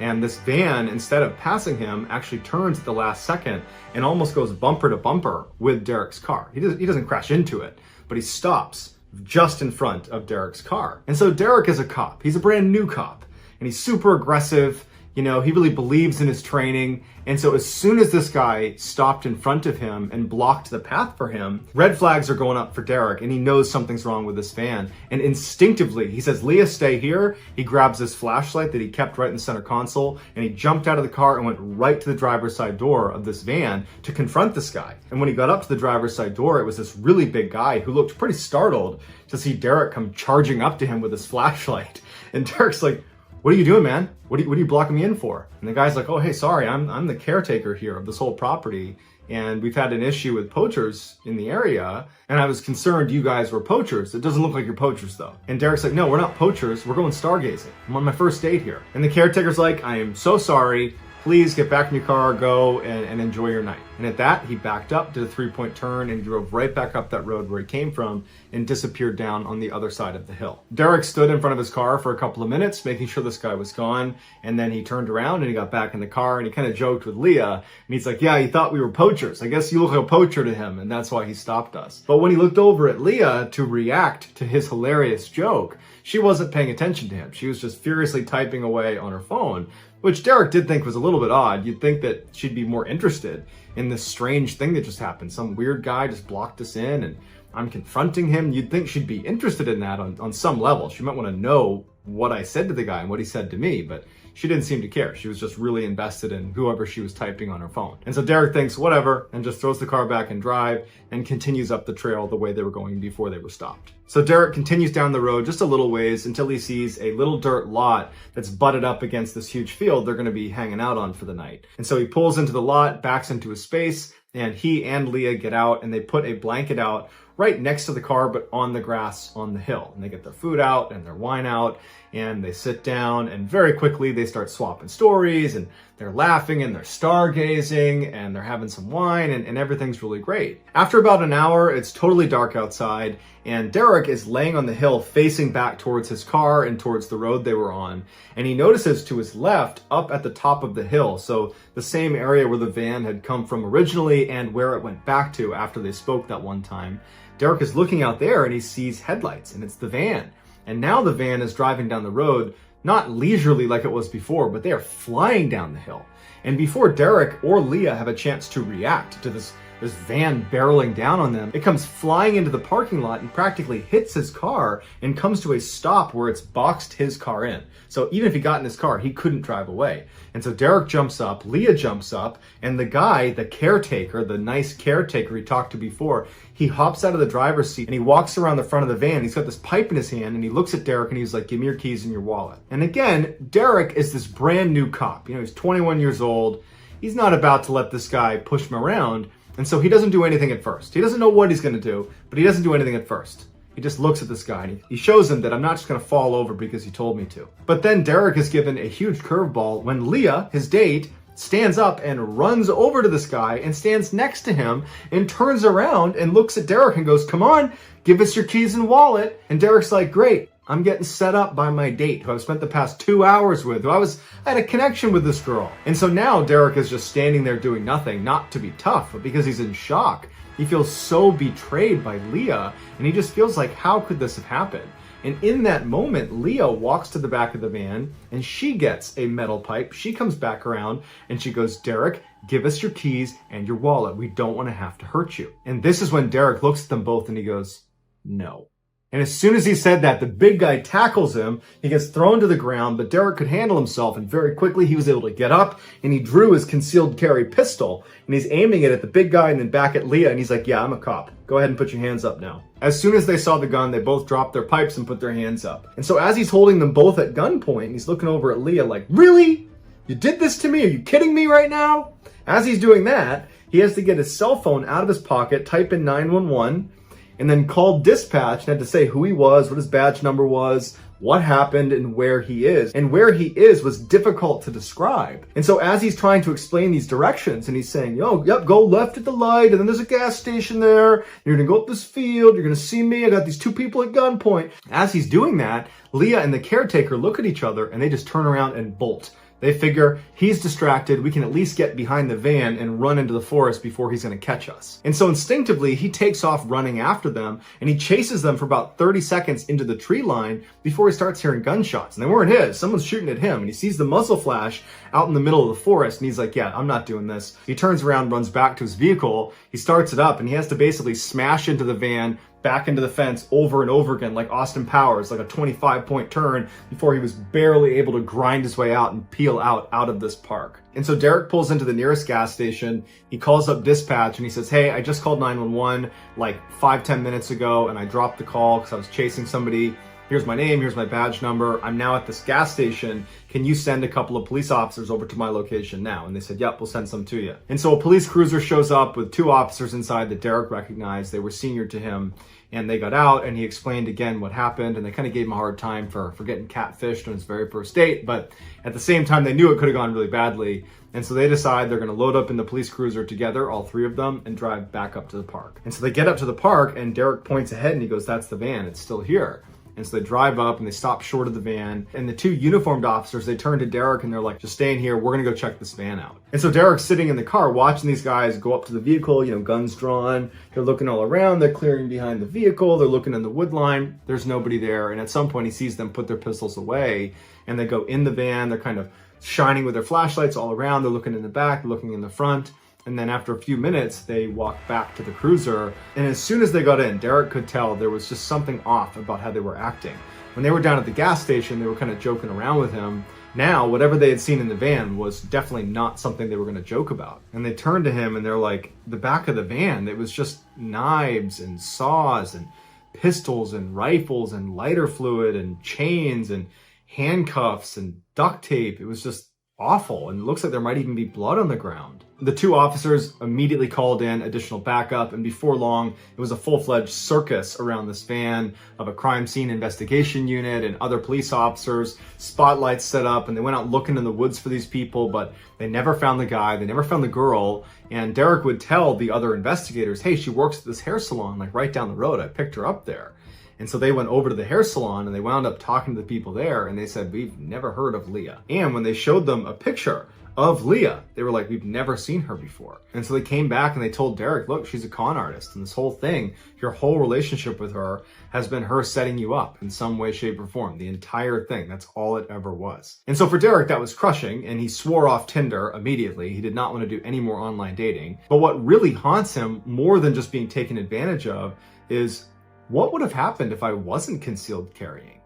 And this van, instead of passing him, actually turns at the last second and almost goes bumper to bumper with Derek's car. He doesn't crash into it, but he stops just in front of Derek's car. And so Derek is a cop. He's a brand new cop, and he's super aggressive. You know, he really believes in his training. And so as soon as this guy stopped in front of him and blocked the path for him, red flags are going up for Derek, and he knows something's wrong with this van. And instinctively, he says, Leah, stay here. He grabs his flashlight that he kept right in the center console, and he jumped out of the car and went right to the driver's side door of this van to confront this guy. And when he got up to the driver's side door, it was this really big guy who looked pretty startled to see Derek come charging up to him with his flashlight. And Derek's like, what are you doing, man? What are you blocking me in for? And the guy's like, oh, hey, sorry, I'm the caretaker here of this whole property, and we've had an issue with poachers in the area, and I was concerned you guys were poachers. It doesn't look like you're poachers, though. And Derek's like, no, we're not poachers. We're going stargazing. I'm on my first date here. And the caretaker's like, I am so sorry. Please get back in your car, go and enjoy your night. And at that, he backed up, did a 3-point turn, and drove right back up that road where he came from and disappeared down on the other side of the hill. Derek stood in front of his car for a couple of minutes, making sure this guy was gone. And then he turned around and he got back in the car, and he kind of joked with Leah. And he's like, yeah, he thought we were poachers. I guess you look like a poacher to him, and that's why he stopped us. But when he looked over at Leah to react to his hilarious joke, she wasn't paying attention to him. She was just furiously typing away on her phone, which Derek did think was a little bit odd. You'd think that she'd be more interested in this strange thing that just happened. Some weird guy just blocked us in, and I'm confronting him. You'd think she'd be interested in that on some level. She might want to know what I said to the guy and what he said to me, but she didn't seem to care. She was just really invested in whoever she was typing on her phone. And so Derek thinks, whatever, and just throws the car back in drive and continues up the trail the way they were going before they were stopped. So Derek continues down the road just a little ways until he sees a little dirt lot that's butted up against this huge field they're going to be hanging out on for the night. And so he pulls into the lot, backs into a space, and he and Leah get out, and they put a blanket out right next to the car, but on the grass on the hill. And they get their food out and their wine out, and they sit down, and very quickly they start swapping stories, and they're laughing, and they're stargazing, and they're having some wine, and everything's really great. After about an hour, it's totally dark outside, and Derek is laying on the hill facing back towards his car and towards the road they were on, and he notices to his left, up at the top of the hill, so the same area where the van had come from originally and where it went back to after they spoke that one time, Derek is looking out there and he sees headlights, and it's the van. And now the van is driving down the road, not leisurely like it was before, but they are flying down the hill. And before Derek or Leah have a chance to react to this van barreling down on them, it comes flying into the parking lot and practically hits his car and comes to a stop where it's boxed his car in. So even if he got in his car, he couldn't drive away. And so Derek jumps up, Leah jumps up, and the guy, the caretaker, the nice caretaker he talked to before, he hops out of the driver's seat and he walks around the front of the van. He's got this pipe in his hand and he looks at Derek and he's like, give me your keys and your wallet. And again, Derek is this brand new cop. You know, he's 21 years old. He's not about to let this guy push him around. And so he doesn't do anything at first. He doesn't know what he's going to do, but he doesn't do anything at first. He just looks at this guy and he shows him that I'm not just going to fall over because he told me to. But then Derek is given a huge curveball when Leah, his date, stands up and runs over to this guy and stands next to him and turns around and looks at Derek and goes, come on, give us your keys and wallet. And Derek's like, great, I'm getting set up by my date who I've spent the past 2 hours with, I had a connection with this girl. And so now Derek is just standing there doing nothing, not to be tough, but because he's in shock. He feels so betrayed by Leah, and he just feels like, how could this have happened? And in that moment, Leah walks to the back of the van and she gets a metal pipe. She comes back around and she goes, Derek, give us your keys and your wallet. We don't want to have to hurt you. And this is when Derek looks at them both and he goes, no. And as soon as he said that, the big guy tackles him. He gets thrown to the ground, but Derek could handle himself, and very quickly he was able to get up, and he drew his concealed carry pistol, and he's aiming it at the big guy and then back at Leah, and he's like, yeah, I'm a cop. Go ahead and put your hands up now. As soon as they saw the gun, they both dropped their pipes and put their hands up. And so as he's holding them both at gunpoint, he's looking over at Leah like, really? You did this to me? Are you kidding me right now? As he's doing that, he has to get his cell phone out of his pocket, type in 911, and then called dispatch and had to say who he was, what his badge number was, what happened, and where he is. And where he is was difficult to describe. And so as he's trying to explain these directions, and he's saying, yep, go left at the light, and then there's a gas station there, you're gonna go up this field, you're gonna see me, I got these two people at gunpoint. As he's doing that, Leah and the caretaker look at each other, and they just turn around and bolt. They figure he's distracted, we can at least get behind the van and run into the forest before he's going to catch us. And so instinctively, he takes off running after them, and he chases them for about 30 seconds into the tree line before he starts hearing gunshots. And they weren't his, someone's shooting at him, and he sees the muzzle flash out in the middle of the forest, and he's like, yeah, I'm not doing this. He turns around, runs back to his vehicle, he starts it up, and he has to basically smash into the van, back into the fence over and over again, like Austin Powers, like a 25-point turn, before he was barely able to grind his way out and peel out of this park. And so Derek pulls into the nearest gas station, he calls up dispatch, and he says, hey, I just called 911 like 5-10 minutes ago, and I dropped the call because I was chasing somebody. Here's my name, here's my badge number, I'm now at this gas station, can you send a couple of police officers over to my location now? And they said, yep, we'll send some to you. And so a police cruiser shows up with 2 officers inside that Derek recognized. They were senior to him, and they got out, and he explained again what happened, and they kind of gave him a hard time for getting catfished on his very first date, but at the same time, they knew it could have gone really badly. And so they decide they're going to load up in the police cruiser together, all 3 of them, and drive back up to the park. And so they get up to the park, and Derek points ahead, and he goes, that's the van, it's still here. And so they drive up and they stop short of the van. And the 2 uniformed officers, they turn to Derek and they're like, just stay in here. We're going to go check this van out. And so Derek's sitting in the car watching these guys go up to the vehicle, guns drawn. They're looking all around. They're clearing behind the vehicle. They're looking in the wood line. There's nobody there. And at some point he sees them put their pistols away and they go in the van. They're kind of shining with their flashlights all around. They're looking in the back, looking in the front. And then after a few minutes, they walked back to the cruiser. And as soon as they got in, Derek could tell there was just something off about how they were acting. When they were down at the gas station, they were kind of joking around with him. Now, whatever they had seen in the van was definitely not something they were going to joke about. And they turned to him and they're like, the back of the van, it was just knives and saws and pistols and rifles and lighter fluid and chains and handcuffs and duct tape. It was just awful, and it looks like there might even be blood on the ground. The 2 officers immediately called in additional backup, and before long, it was a full-fledged circus around this van of a crime scene investigation unit and other police officers, spotlights set up, and they went out looking in the woods for these people, but they never found the guy, they never found the girl, and Derek would tell the other investigators, hey, she works at this hair salon, like right down the road, I picked her up there. And so they went over to the hair salon and they wound up talking to the people there and they said, we've never heard of Leah. And when they showed them a picture of Leah, they were like, we've never seen her before. And so they came back and they told Derek, look, she's a con artist. And this whole thing, your whole relationship with her has been her setting you up in some way, shape, or form. The entire thing. That's all it ever was. And so for Derek, that was crushing. And he swore off Tinder immediately. He did not want to do any more online dating. But what really haunts him more than just being taken advantage of is, what would have happened if I wasn't concealed carrying?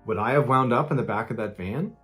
Would I have wound up in the back of that van?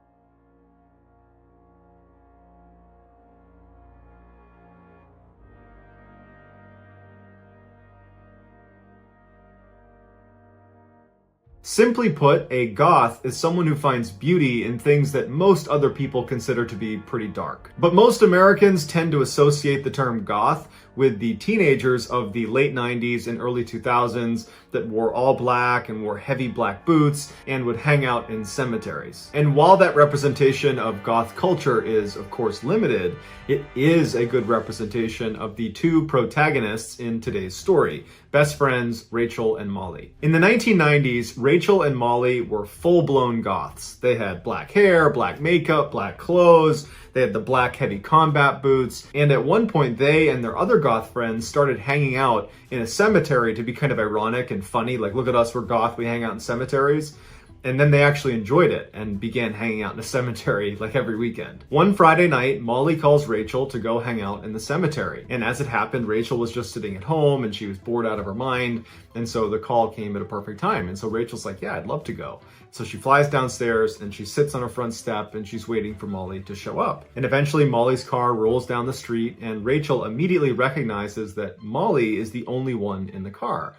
Simply put, a goth is someone who finds beauty in things that most other people consider to be pretty dark. But most Americans tend to associate the term goth with the teenagers of the late 90s and early 2000s that wore all black and wore heavy black boots and would hang out in cemeteries. And while that representation of goth culture is, of course, limited, it is a good representation of the 2 protagonists in today's story, best friends Rachel and Molly. In the 1990s, Rachel and Molly were full-blown goths. They had black hair, black makeup, black clothes, they had the black heavy combat boots, and at one point they and their other goth friends started hanging out in a cemetery to be kind of ironic and funny, like, look at us, we're goth, we hang out in cemeteries. And then they actually enjoyed it and began hanging out in a cemetery like every weekend. One Friday night, Molly calls Rachel to go hang out in the cemetery. And as it happened, Rachel was just sitting at home and she was bored out of her mind. And so the call came at a perfect time. And so Rachel's like, yeah, I'd love to go. So she flies downstairs and she sits on her front step and she's waiting for Molly to show up. And eventually Molly's car rolls down the street and Rachel immediately recognizes that Molly is the only one in the car.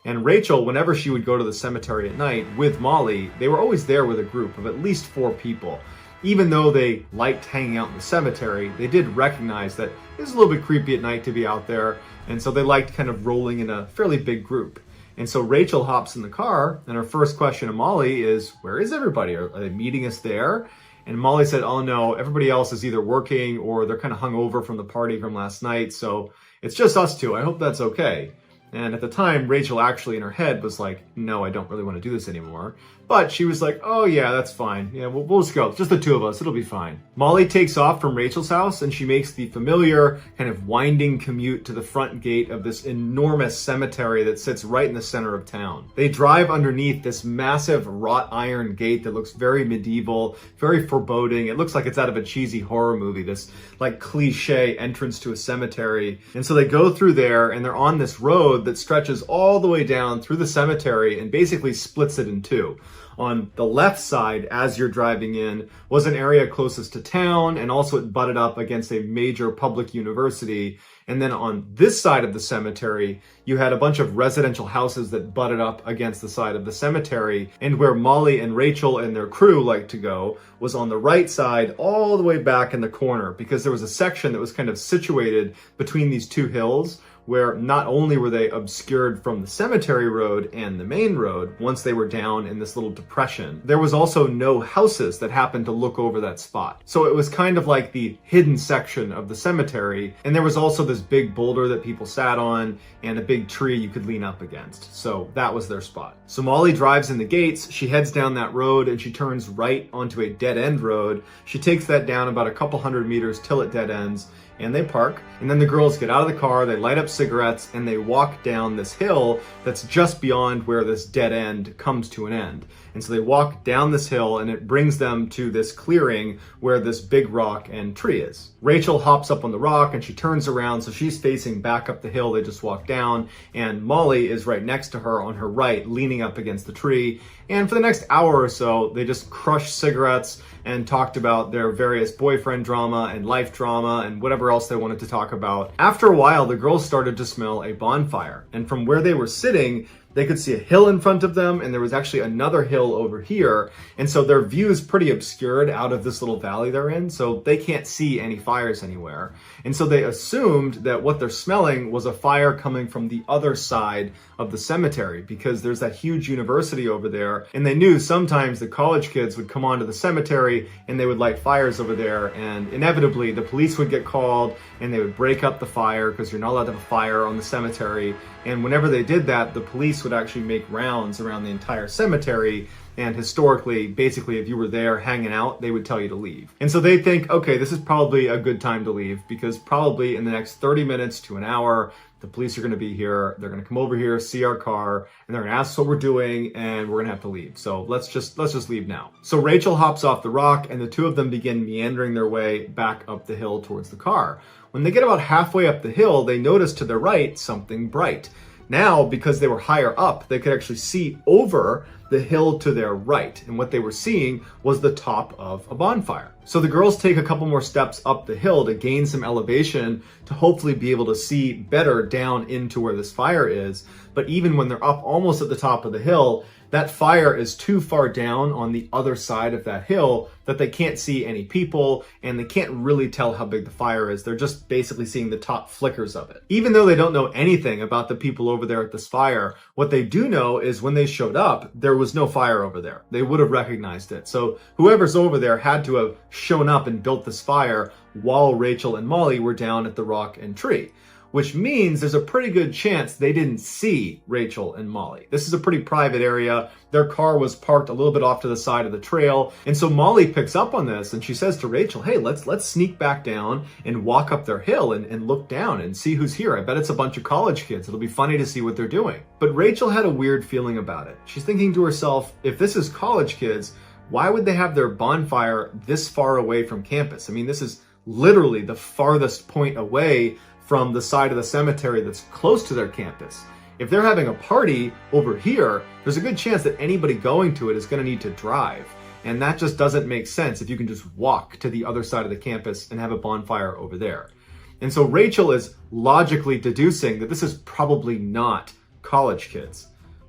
And Rachel, whenever she would go to the cemetery at night with Molly, they were always there with a group of at least 4 people. Even though they liked hanging out in the cemetery, they did recognize that it was a little bit creepy at night to be out there, and so they liked kind of rolling in a fairly big group. And so Rachel hops in the car, and her first question to Molly is, where is everybody? Are they meeting us there? And Molly said, oh no, everybody else is either working or they're kind of hungover from the party from last night, so it's just us two. I hope that's okay. And at the time, Rachel actually in her head was like, no, I don't really want to do this anymore. But she was like, oh yeah, that's fine. Yeah, we'll just go. It's just the two of us. It'll be fine. Molly takes off from Rachel's house and she makes the familiar kind of winding commute to the front gate of this enormous cemetery that sits right in the center of town. They drive underneath this massive wrought iron gate that looks very medieval, very foreboding. It looks like it's out of a cheesy horror movie, this like cliche entrance to a cemetery. And so they go through there and they're on this road that stretches all the way down through the cemetery and basically splits it in two. On the left side, as you're driving in, was an area closest to town, and also it butted up against a major public university. And then on this side of the cemetery, you had a bunch of residential houses that butted up against the side of the cemetery. And where Molly and Rachel and their crew like to go was on the right side, all the way back in the corner, because there was a section that was kind of situated between these two hills, where not only were they obscured from the cemetery road and the main road once they were down in this little depression, there was also no houses that happened to look over that spot. So it was kind of like the hidden section of the cemetery, and there was also this big boulder that people sat on and a big tree you could lean up against. So that was their spot. So Molly drives in the gates, she heads down that road and she turns right onto a dead end road. She takes that down about a couple hundred meters till it dead ends, and they park, and then the girls get out of the car, they light up cigarettes, and they walk down this hill that's just beyond where this dead end comes to an end. And so they walk down this hill, and it brings them to this clearing where this big rock and tree is. Rachel hops up on the rock, and she turns around, so she's facing back up the hill they just walked down, and Molly is right next to her on her right, leaning up against the tree. And for the next hour or so, they just crushed cigarettes and talked about their various boyfriend drama and life drama and whatever else they wanted to talk about. After a while, the girls started to smell a bonfire. And from where they were sitting, they could see a hill in front of them, and there was actually another hill over here. And so their view is pretty obscured out of this little valley they're in, so they can't see any fires anywhere. And so they assumed that what they're smelling was a fire coming from the other side of the cemetery, because there's that huge university over there, and they knew sometimes the college kids would come onto the cemetery and they would light fires over there, and inevitably the police would get called and they would break up the fire because you're not allowed to have a fire on the cemetery. And whenever they did that, the police would actually make rounds around the entire cemetery, and historically, basically, if you were there hanging out, they would tell you to leave. And so they think, okay, this is probably a good time to leave, because probably in the next 30 minutes to an hour, the police are going to be here, they're going to come over here, see our car, and they're going to ask us what we're doing, and we're going to have to leave. So let's just leave now. So Rachel hops off the rock, and the two of them begin meandering their way back up the hill towards the car. When they get about halfway up the hill, they notice to their right something bright. Now, because they were higher up, they could actually see over the hill to their right. And what they were seeing was the top of a bonfire. So the girls take a couple more steps up the hill to gain some elevation to hopefully be able to see better down into where this fire is. But even when they're up almost at the top of the hill, that fire is too far down on the other side of that hill that they can't see any people, and they can't really tell how big the fire is. They're just basically seeing the top flickers of it. Even though they don't know anything about the people over there at this fire, what they do know is when they showed up, there was no fire over there. They would have recognized it. So whoever's over there had to have shown up and built this fire while Rachel and Molly were down at the rock and tree. Which means there's a pretty good chance they didn't see Rachel and Molly. This is a pretty private area. Their car was parked a little bit off to the side of the trail. And so Molly picks up on this and she says to Rachel, hey, let's sneak back down and walk up their hill and look down and see who's here. I bet it's a bunch of college kids. It'll be funny to see what they're doing. But Rachel had a weird feeling about it. She's thinking to herself, if this is college kids, why would they have their bonfire this far away from campus? I mean, this is literally the farthest point away from the side of the cemetery that's close to their campus. If they're having a party over here, there's a good chance that anybody going to it is going to need to drive. And that just doesn't make sense if you can just walk to the other side of the campus and have a bonfire over there. And so Rachel is logically deducing that this is probably not college kids.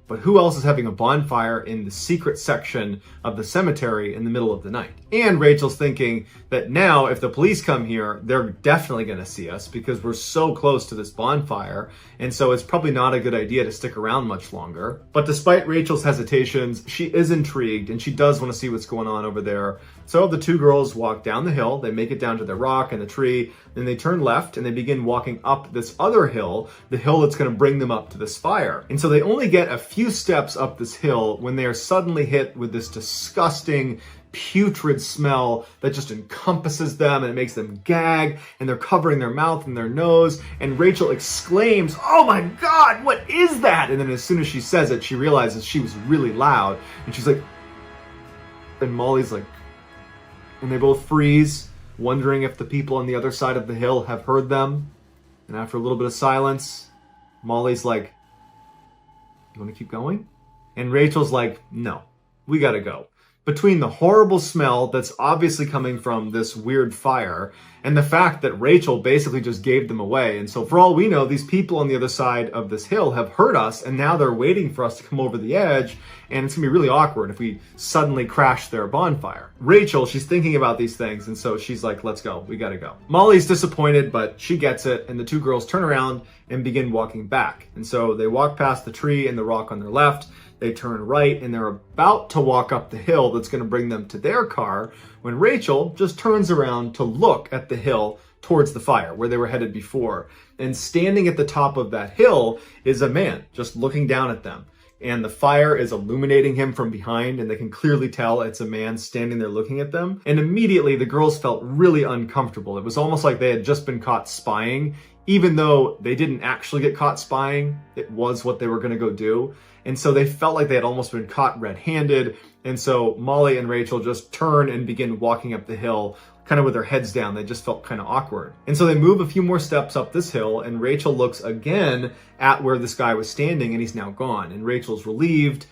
But who else is having a bonfire in the secret section of the cemetery in the middle of the night? And Rachel's thinking that now if the police come here, they're definitely going to see us because we're so close to this bonfire. And so it's probably not a good idea to stick around much longer. But despite Rachel's hesitations, she is intrigued and she does want to see what's going on over there. So the two girls walk down the hill, they make it down to the rock and the tree, then they turn left and they begin walking up this other hill, the hill that's going to bring them up to this fire. And so they only get a few steps up this hill when they are suddenly hit with this disgusting, putrid smell that just encompasses them and it makes them gag, and they're covering their mouth and their nose, and Rachel exclaims, "Oh my God, what is that?" And then as soon as she says it, she realizes she was really loud, and she's like, and Molly's like, and they both freeze, wondering if the people on the other side of the hill have heard them. And after a little bit of silence, Molly's like, "You want to keep going?" And Rachel's like, "No, we gotta go." Between the horrible smell that's obviously coming from this weird fire and the fact that Rachel basically just gave them away. And so for all we know, these people on the other side of this hill have heard us and now they're waiting for us to come over the edge. And it's gonna be really awkward if we suddenly crash their bonfire. Rachel, she's thinking about these things. And so she's like, "Let's go, we gotta go." Molly's disappointed, but she gets it. And the two girls turn around and begin walking back. And so they walk past the tree and the rock on their left. They turn right and they're about to walk up the hill that's going to bring them to their car when Rachel just turns around to look at the hill towards the fire where they were headed before. And standing at the top of that hill is a man just looking down at them. And the fire is illuminating him from behind, and they can clearly tell it's a man standing there looking at them. And immediately the girls felt really uncomfortable. It was almost like they had just been caught spying, even though they didn't actually get caught spying. It was what they were going to go do. And so they felt like they had almost been caught red-handed. And so Molly and Rachel just turn and begin walking up the hill, kind of with their heads down. They just felt kind of awkward. And so they move a few more steps up this hill, and Rachel looks again at where this guy was standing, and he's now gone. And Rachel's relieved,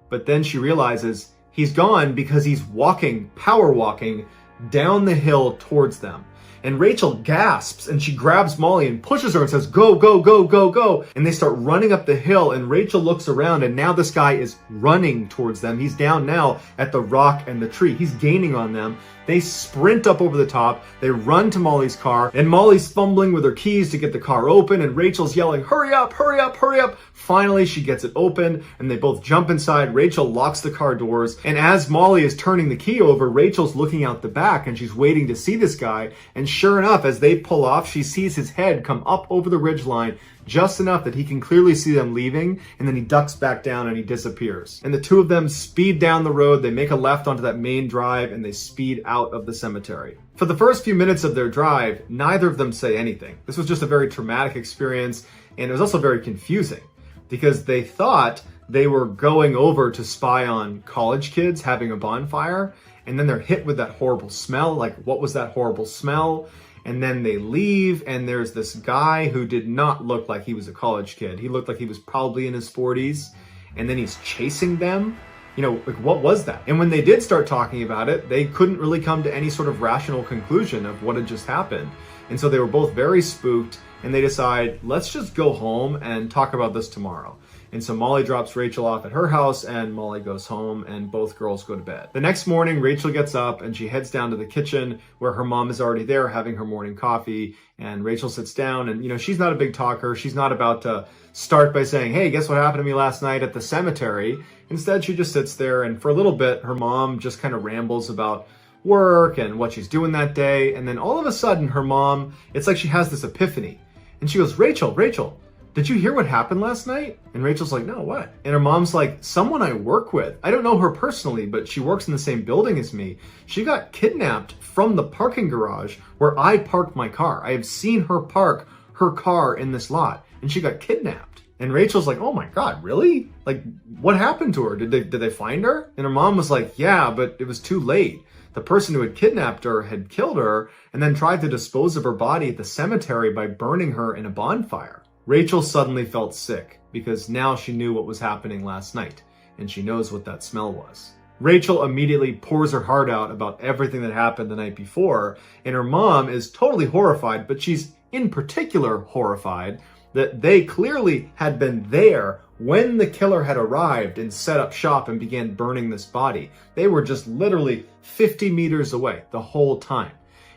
but then she realizes he's gone because he's walking, power walking, down the hill towards them. And Rachel gasps and she grabs Molly and pushes her and says, "Go, go, go, go, go." And they start running up the hill, and Rachel looks around and now this guy is running towards them. He's down now at the rock and the tree. He's gaining on them. They sprint up over the top. They run to Molly's car, and Molly's fumbling with her keys to get the car open, and Rachel's yelling, "Hurry up, hurry up, hurry up." Finally, she gets it open, and they both jump inside. Rachel locks the car doors, and as Molly is turning the key over, Rachel's looking out the back, and she's waiting to see this guy. And sure enough, as they pull off, she sees his head come up over the ridgeline, just enough that he can clearly see them leaving, and then he ducks back down and he disappears. And the two of them speed down the road, they make a left onto that main drive, and they speed out of the cemetery. For the first few minutes of their drive, neither of them say anything. This was just a very traumatic experience, and it was also very confusing, because they thought they were going over to spy on college kids having a bonfire, and then they're hit with that horrible smell. Like, what was that horrible smell? And then they leave, and there's this guy who did not look like he was a college kid. He looked like he was probably in his 40s, and then he's chasing them. You know, like, what was that? And when they did start talking about it, they couldn't really come to any sort of rational conclusion of what had just happened. And so they were both very spooked, and they decide, let's just go home and talk about this tomorrow. And so Molly drops Rachel off at her house, and Molly goes home, and both girls go to bed. The next morning, Rachel gets up and she heads down to the kitchen where her mom is already there having her morning coffee. And Rachel sits down, and, you know, she's not a big talker. She's not about to start by saying, "Hey, guess what happened to me last night at the cemetery?" Instead, she just sits there, and for a little bit, her mom just kind of rambles about work and what she's doing that day. And then all of a sudden, her mom, it's like she has this epiphany. And she goes, Rachel, did you hear what happened last night?" And Rachel's like, "No, what?" And her mom's like, "Someone I work with. I don't know her personally, but she works in the same building as me. She got kidnapped from the parking garage where I parked my car. I have seen her park her car in this lot, and she got kidnapped." And Rachel's like, "Oh my God, really? Like, what happened to her? Did they find her?" And her mom was like, "Yeah, but it was too late. The person who had kidnapped her had killed her and then tried to dispose of her body at the cemetery by burning her in a bonfire." Rachel suddenly felt sick because now she knew what was happening last night, and she knows what that smell was. Rachel immediately pours her heart out about everything that happened the night before, and her mom is totally horrified, but she's in particular horrified that they clearly had been there when the killer had arrived and set up shop and began burning this body. They were just literally 50 meters away the whole time.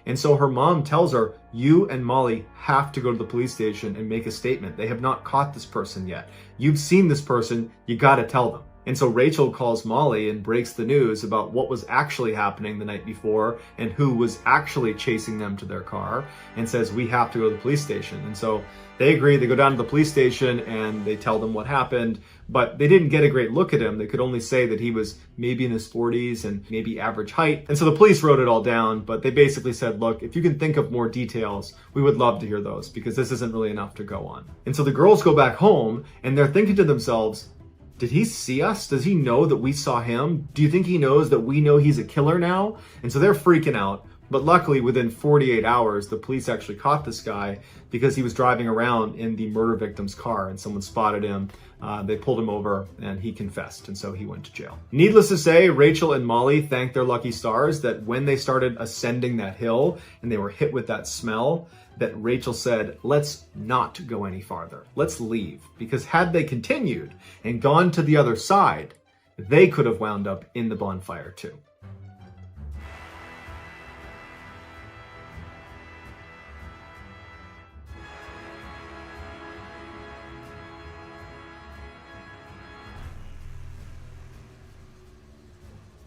And so her mom tells her, you and Molly have to go to the police station and make a statement. They have not caught this person yet. You've seen this person, you gotta tell them. And so Rachel calls Molly and breaks the news about what was actually happening the night before and who was actually chasing them to their car, and says, we have to go to the police station. And so they agree, they go down to the police station and they tell them what happened, but they didn't get a great look at him. They could only say that he was maybe in his 40s and maybe average height. And so the police wrote it all down, but they basically said, look, if you can think of more details, we would love to hear those, because this isn't really enough to go on. And so the girls go back home and they're thinking to themselves, did he see us? Does he know that we saw him? Do you think he knows that we know he's a killer now? And so they're freaking out. But luckily, within 48 hours, the police actually caught this guy because he was driving around in the murder victim's car and someone spotted him. They pulled him over and he confessed, and so he went to jail. Needless to say, Rachel and Molly thanked their lucky stars that when they started ascending that hill and they were hit with that smell, that Rachel said, let's not go any farther. Let's leave. Because had they continued and gone to the other side, they could have wound up in the bonfire too.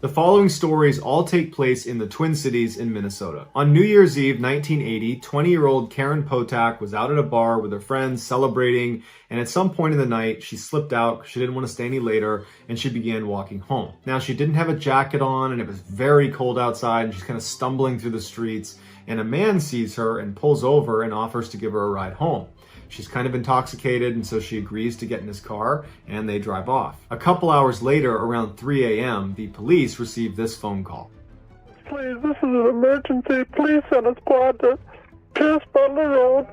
The following stories all take place in the Twin Cities in Minnesota. On New Year's Eve 1980, 20-year-old Karen Potak was out at a bar with her friends celebrating, and at some point in the night, she slipped out because she didn't want to stay any later, and she began walking home. Now, she didn't have a jacket on, and it was very cold outside, and she's kind of stumbling through the streets, and a man sees her and pulls over and offers to give her a ride home. She's kind of intoxicated, and so she agrees to get in his car, and they drive off. A couple hours later, around 3 a.m., the police receive this phone call.
Please, this is an emergency. Please send a squad to Pierce Butler Road,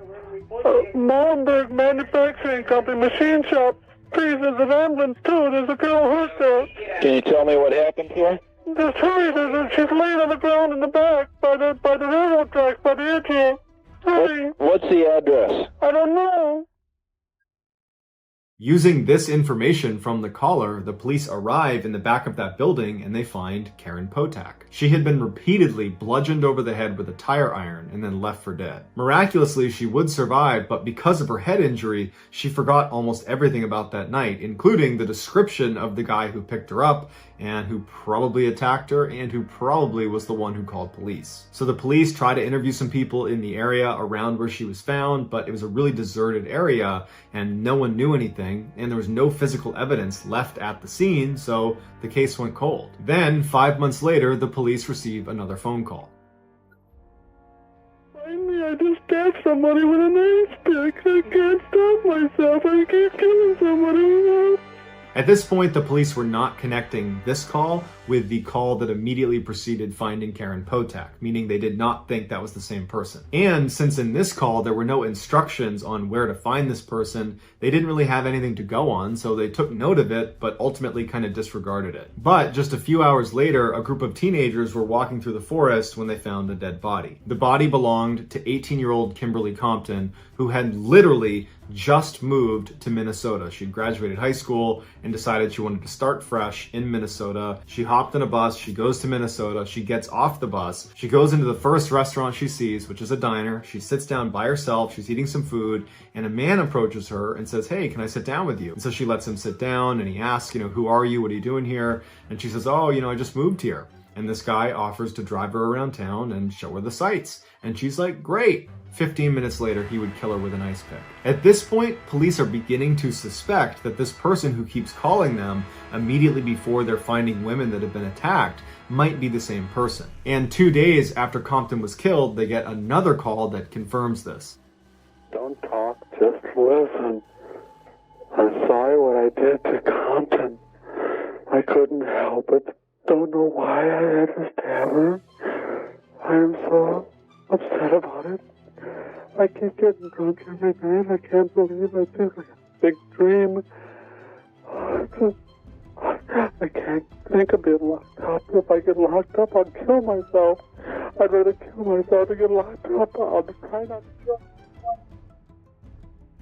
Molenberg Manufacturing Company, machine shop. Please, there's an ambulance too. There's a girl hurt there.
Can you tell me what happened to her?
Just hurry, she's laying on the ground in the back by the railroad tracks, by the edge here. Hurry.
What's the address?
I don't know.
Using this information from the caller, the police arrive in the back of that building and they find Karen Potak. She had been repeatedly bludgeoned over the head with a tire iron and then left for dead. Miraculously, she would survive, but because of her head injury, she forgot almost everything about that night, including the description of the guy who picked her up and who probably attacked her and who probably was the one who called police. So the police tried to interview some people in the area around where she was found, but it was a really deserted area and no one knew anything, and there was no physical evidence left at the scene, so the case went cold. Then, 5 months later, the police receive another phone call.
Finally, I just stabbed somebody with an ice pick. I can't stop myself. I keep killing somebody.
At this point, the police were not connecting this call with the call that immediately preceded finding Karen Potak, meaning they did not think that was the same person. And since in this call there were no instructions on where to find this person, they didn't really have anything to go on, so they took note of it, but ultimately kind of disregarded it. But just a few hours later, a group of teenagers were walking through the forest when they found a dead body. The body belonged to 18-year-old Kimberly Compton, who had literally just moved to Minnesota. She'd graduated high school and decided she wanted to start fresh in Minnesota. She hopped on a bus, she goes to Minnesota, she gets off the bus, she goes into the first restaurant she sees, which is a diner. She sits down by herself, she's eating some food, and a man approaches her and says, hey, can I sit down with you? And so she lets him sit down and he asks, who are you? What are you doing here? And she says, oh, I just moved here. And this guy offers to drive her around town and show her the sights. And she's like, great. 15 minutes later, he would kill her with an ice pick. At this point, police are beginning to suspect that this person who keeps calling them immediately before they're finding women that have been attacked might be the same person. And 2 days after Compton was killed, they get another call that confirms this.
Don't talk, just listen. I'm sorry what I did to Compton. I couldn't help it. Don't know why I had to stab her. I am so upset about it. I keep getting drunk every night. I can't believe I think like a big dream. I can't think of being locked up. If I get locked up, I'll kill myself. I'd rather kill myself than get locked up. I'll try not to.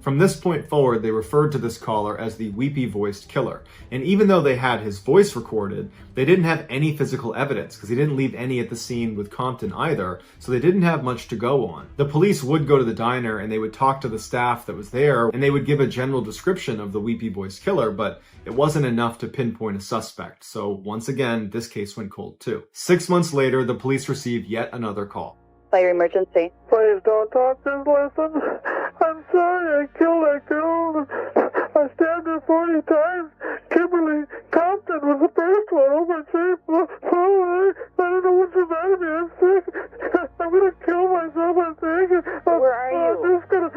From this point forward, they referred to this caller as the weepy-voiced killer. And even though they had his voice recorded, they didn't have any physical evidence because he didn't leave any at the scene with Compton either, so they didn't have much to go on. The police would go to the diner and they would talk to the staff that was there, and they would give a general description of the weepy-voiced killer, but it wasn't enough to pinpoint a suspect. So once again, this case went cold too. 6 months later, the police received yet another call.
Fire emergency.
Please don't talk, just listen. I'm sorry I killed that girl. I stabbed her 40 times. Kimberly Compton was the first one. Oh my God. Oh, I don't know what's the matter with me. I'm sick. I'm gonna kill myself, I think.
Where are you?
I'm just gonna,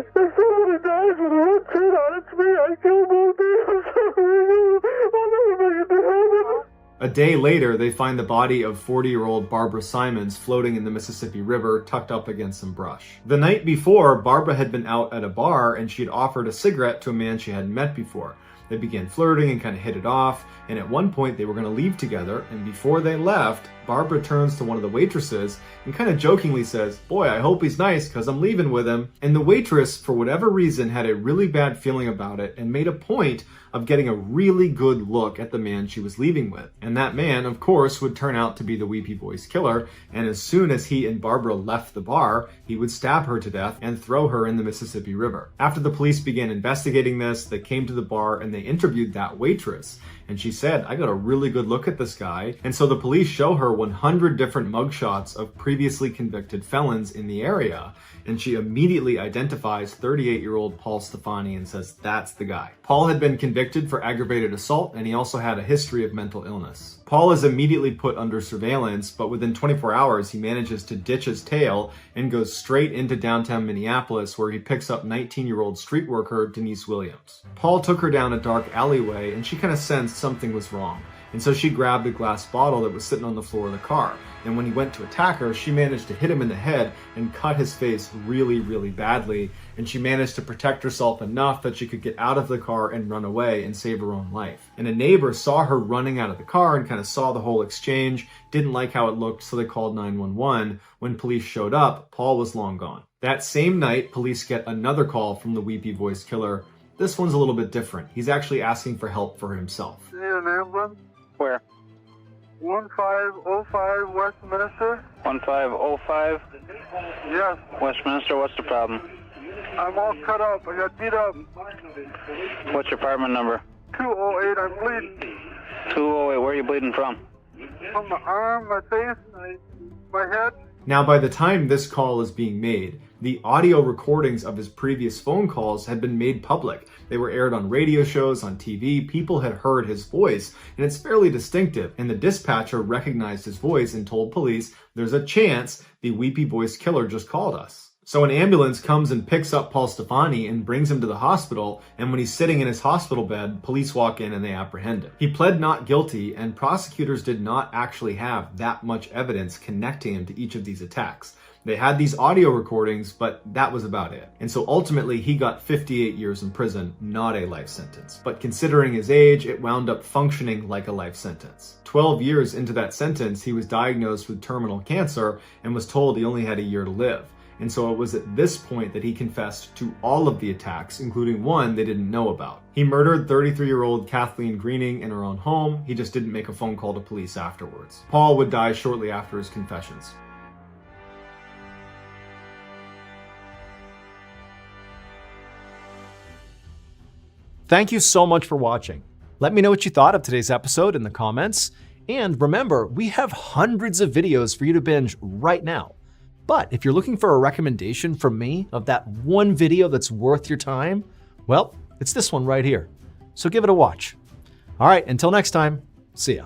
if somebody dies with a red shirt on, it's me. I killed both of you. I'm sorry. I'll never make it to heaven.
A day later, they find the body of 40-year-old Barbara Simons floating in the Mississippi River, tucked up against some brush. The night before, Barbara had been out at a bar and she had offered a cigarette to a man she hadn't met before. They began flirting and kind of hit it off, and at one point they were going to leave together, and before they left, Barbara turns to one of the waitresses and kind of jokingly says, "Boy, I hope he's nice because I'm leaving with him." And the waitress, for whatever reason, had a really bad feeling about it and made a point of getting a really good look at the man she was leaving with. And that man, of course, would turn out to be the weepy-voiced killer, and as soon as he and Barbara left the bar, he would stab her to death and throw her in the Mississippi River. After the police began investigating this, they came to the bar and they interviewed that waitress. And she said, "I got a really good look at this guy." And so the police show her 100 different mugshots of previously convicted felons in the area. And she immediately identifies 38-year-old Paul Stefani and says, "That's the guy." Paul had been convicted for aggravated assault, and he also had a history of mental illness. Paul is immediately put under surveillance, but within 24 hours, he manages to ditch his tail and goes straight into downtown Minneapolis, where he picks up 19-year-old street worker Denise Williams. Paul took her down a dark alleyway, and she kind of sensed something was wrong. And so she grabbed a glass bottle that was sitting on the floor of the car. And when he went to attack her, she managed to hit him in the head and cut his face really, really badly. And she managed to protect herself enough that she could get out of the car and run away and save her own life. And a neighbor saw her running out of the car and kind of saw the whole exchange, didn't like how it looked, so they called 911. When police showed up, Paul was long gone. That same night, police get another call from the weepy-voiced killer. This one's a little bit different. He's actually asking for help for himself.
Need an ambulance?
Where?
1505 Westminster?
1505
Yes.
Westminster, what's the problem?
I'm all cut up. I got beat up.
What's your apartment number?
208. I'm bleeding.
208, where are you bleeding from?
From my arm, my face, my head.
Now, by the time this call is being made, the audio recordings of his previous phone calls had been made public. They were aired on radio shows, on TV, people had heard his voice, and it's fairly distinctive. And the dispatcher recognized his voice and told police, "There's a chance the weepy-voiced killer just called us." So an ambulance comes and picks up Paul Stefani and brings him to the hospital, and when he's sitting in his hospital bed, police walk in and they apprehend him. He pled not guilty, and prosecutors did not actually have that much evidence connecting him to each of these attacks. They had these audio recordings, but that was about it. And so ultimately he got 58 years in prison, not a life sentence. But considering his age, it wound up functioning like a life sentence. 12 years into that sentence, he was diagnosed with terminal cancer and was told he only had a year to live. And so it was at this point that he confessed to all of the attacks, including one they didn't know about. He murdered 33-year-old Kathleen Greening in her own home. He just didn't make a phone call to police afterwards. Paul would die shortly after his confessions.
Thank you so much for watching. Let me know what you thought of today's episode in the comments. And remember, we have hundreds of videos for you to binge right now. But if you're looking for a recommendation from me of that one video that's worth your time, well, it's this one right here. So give it a watch. All right, until next time, see ya.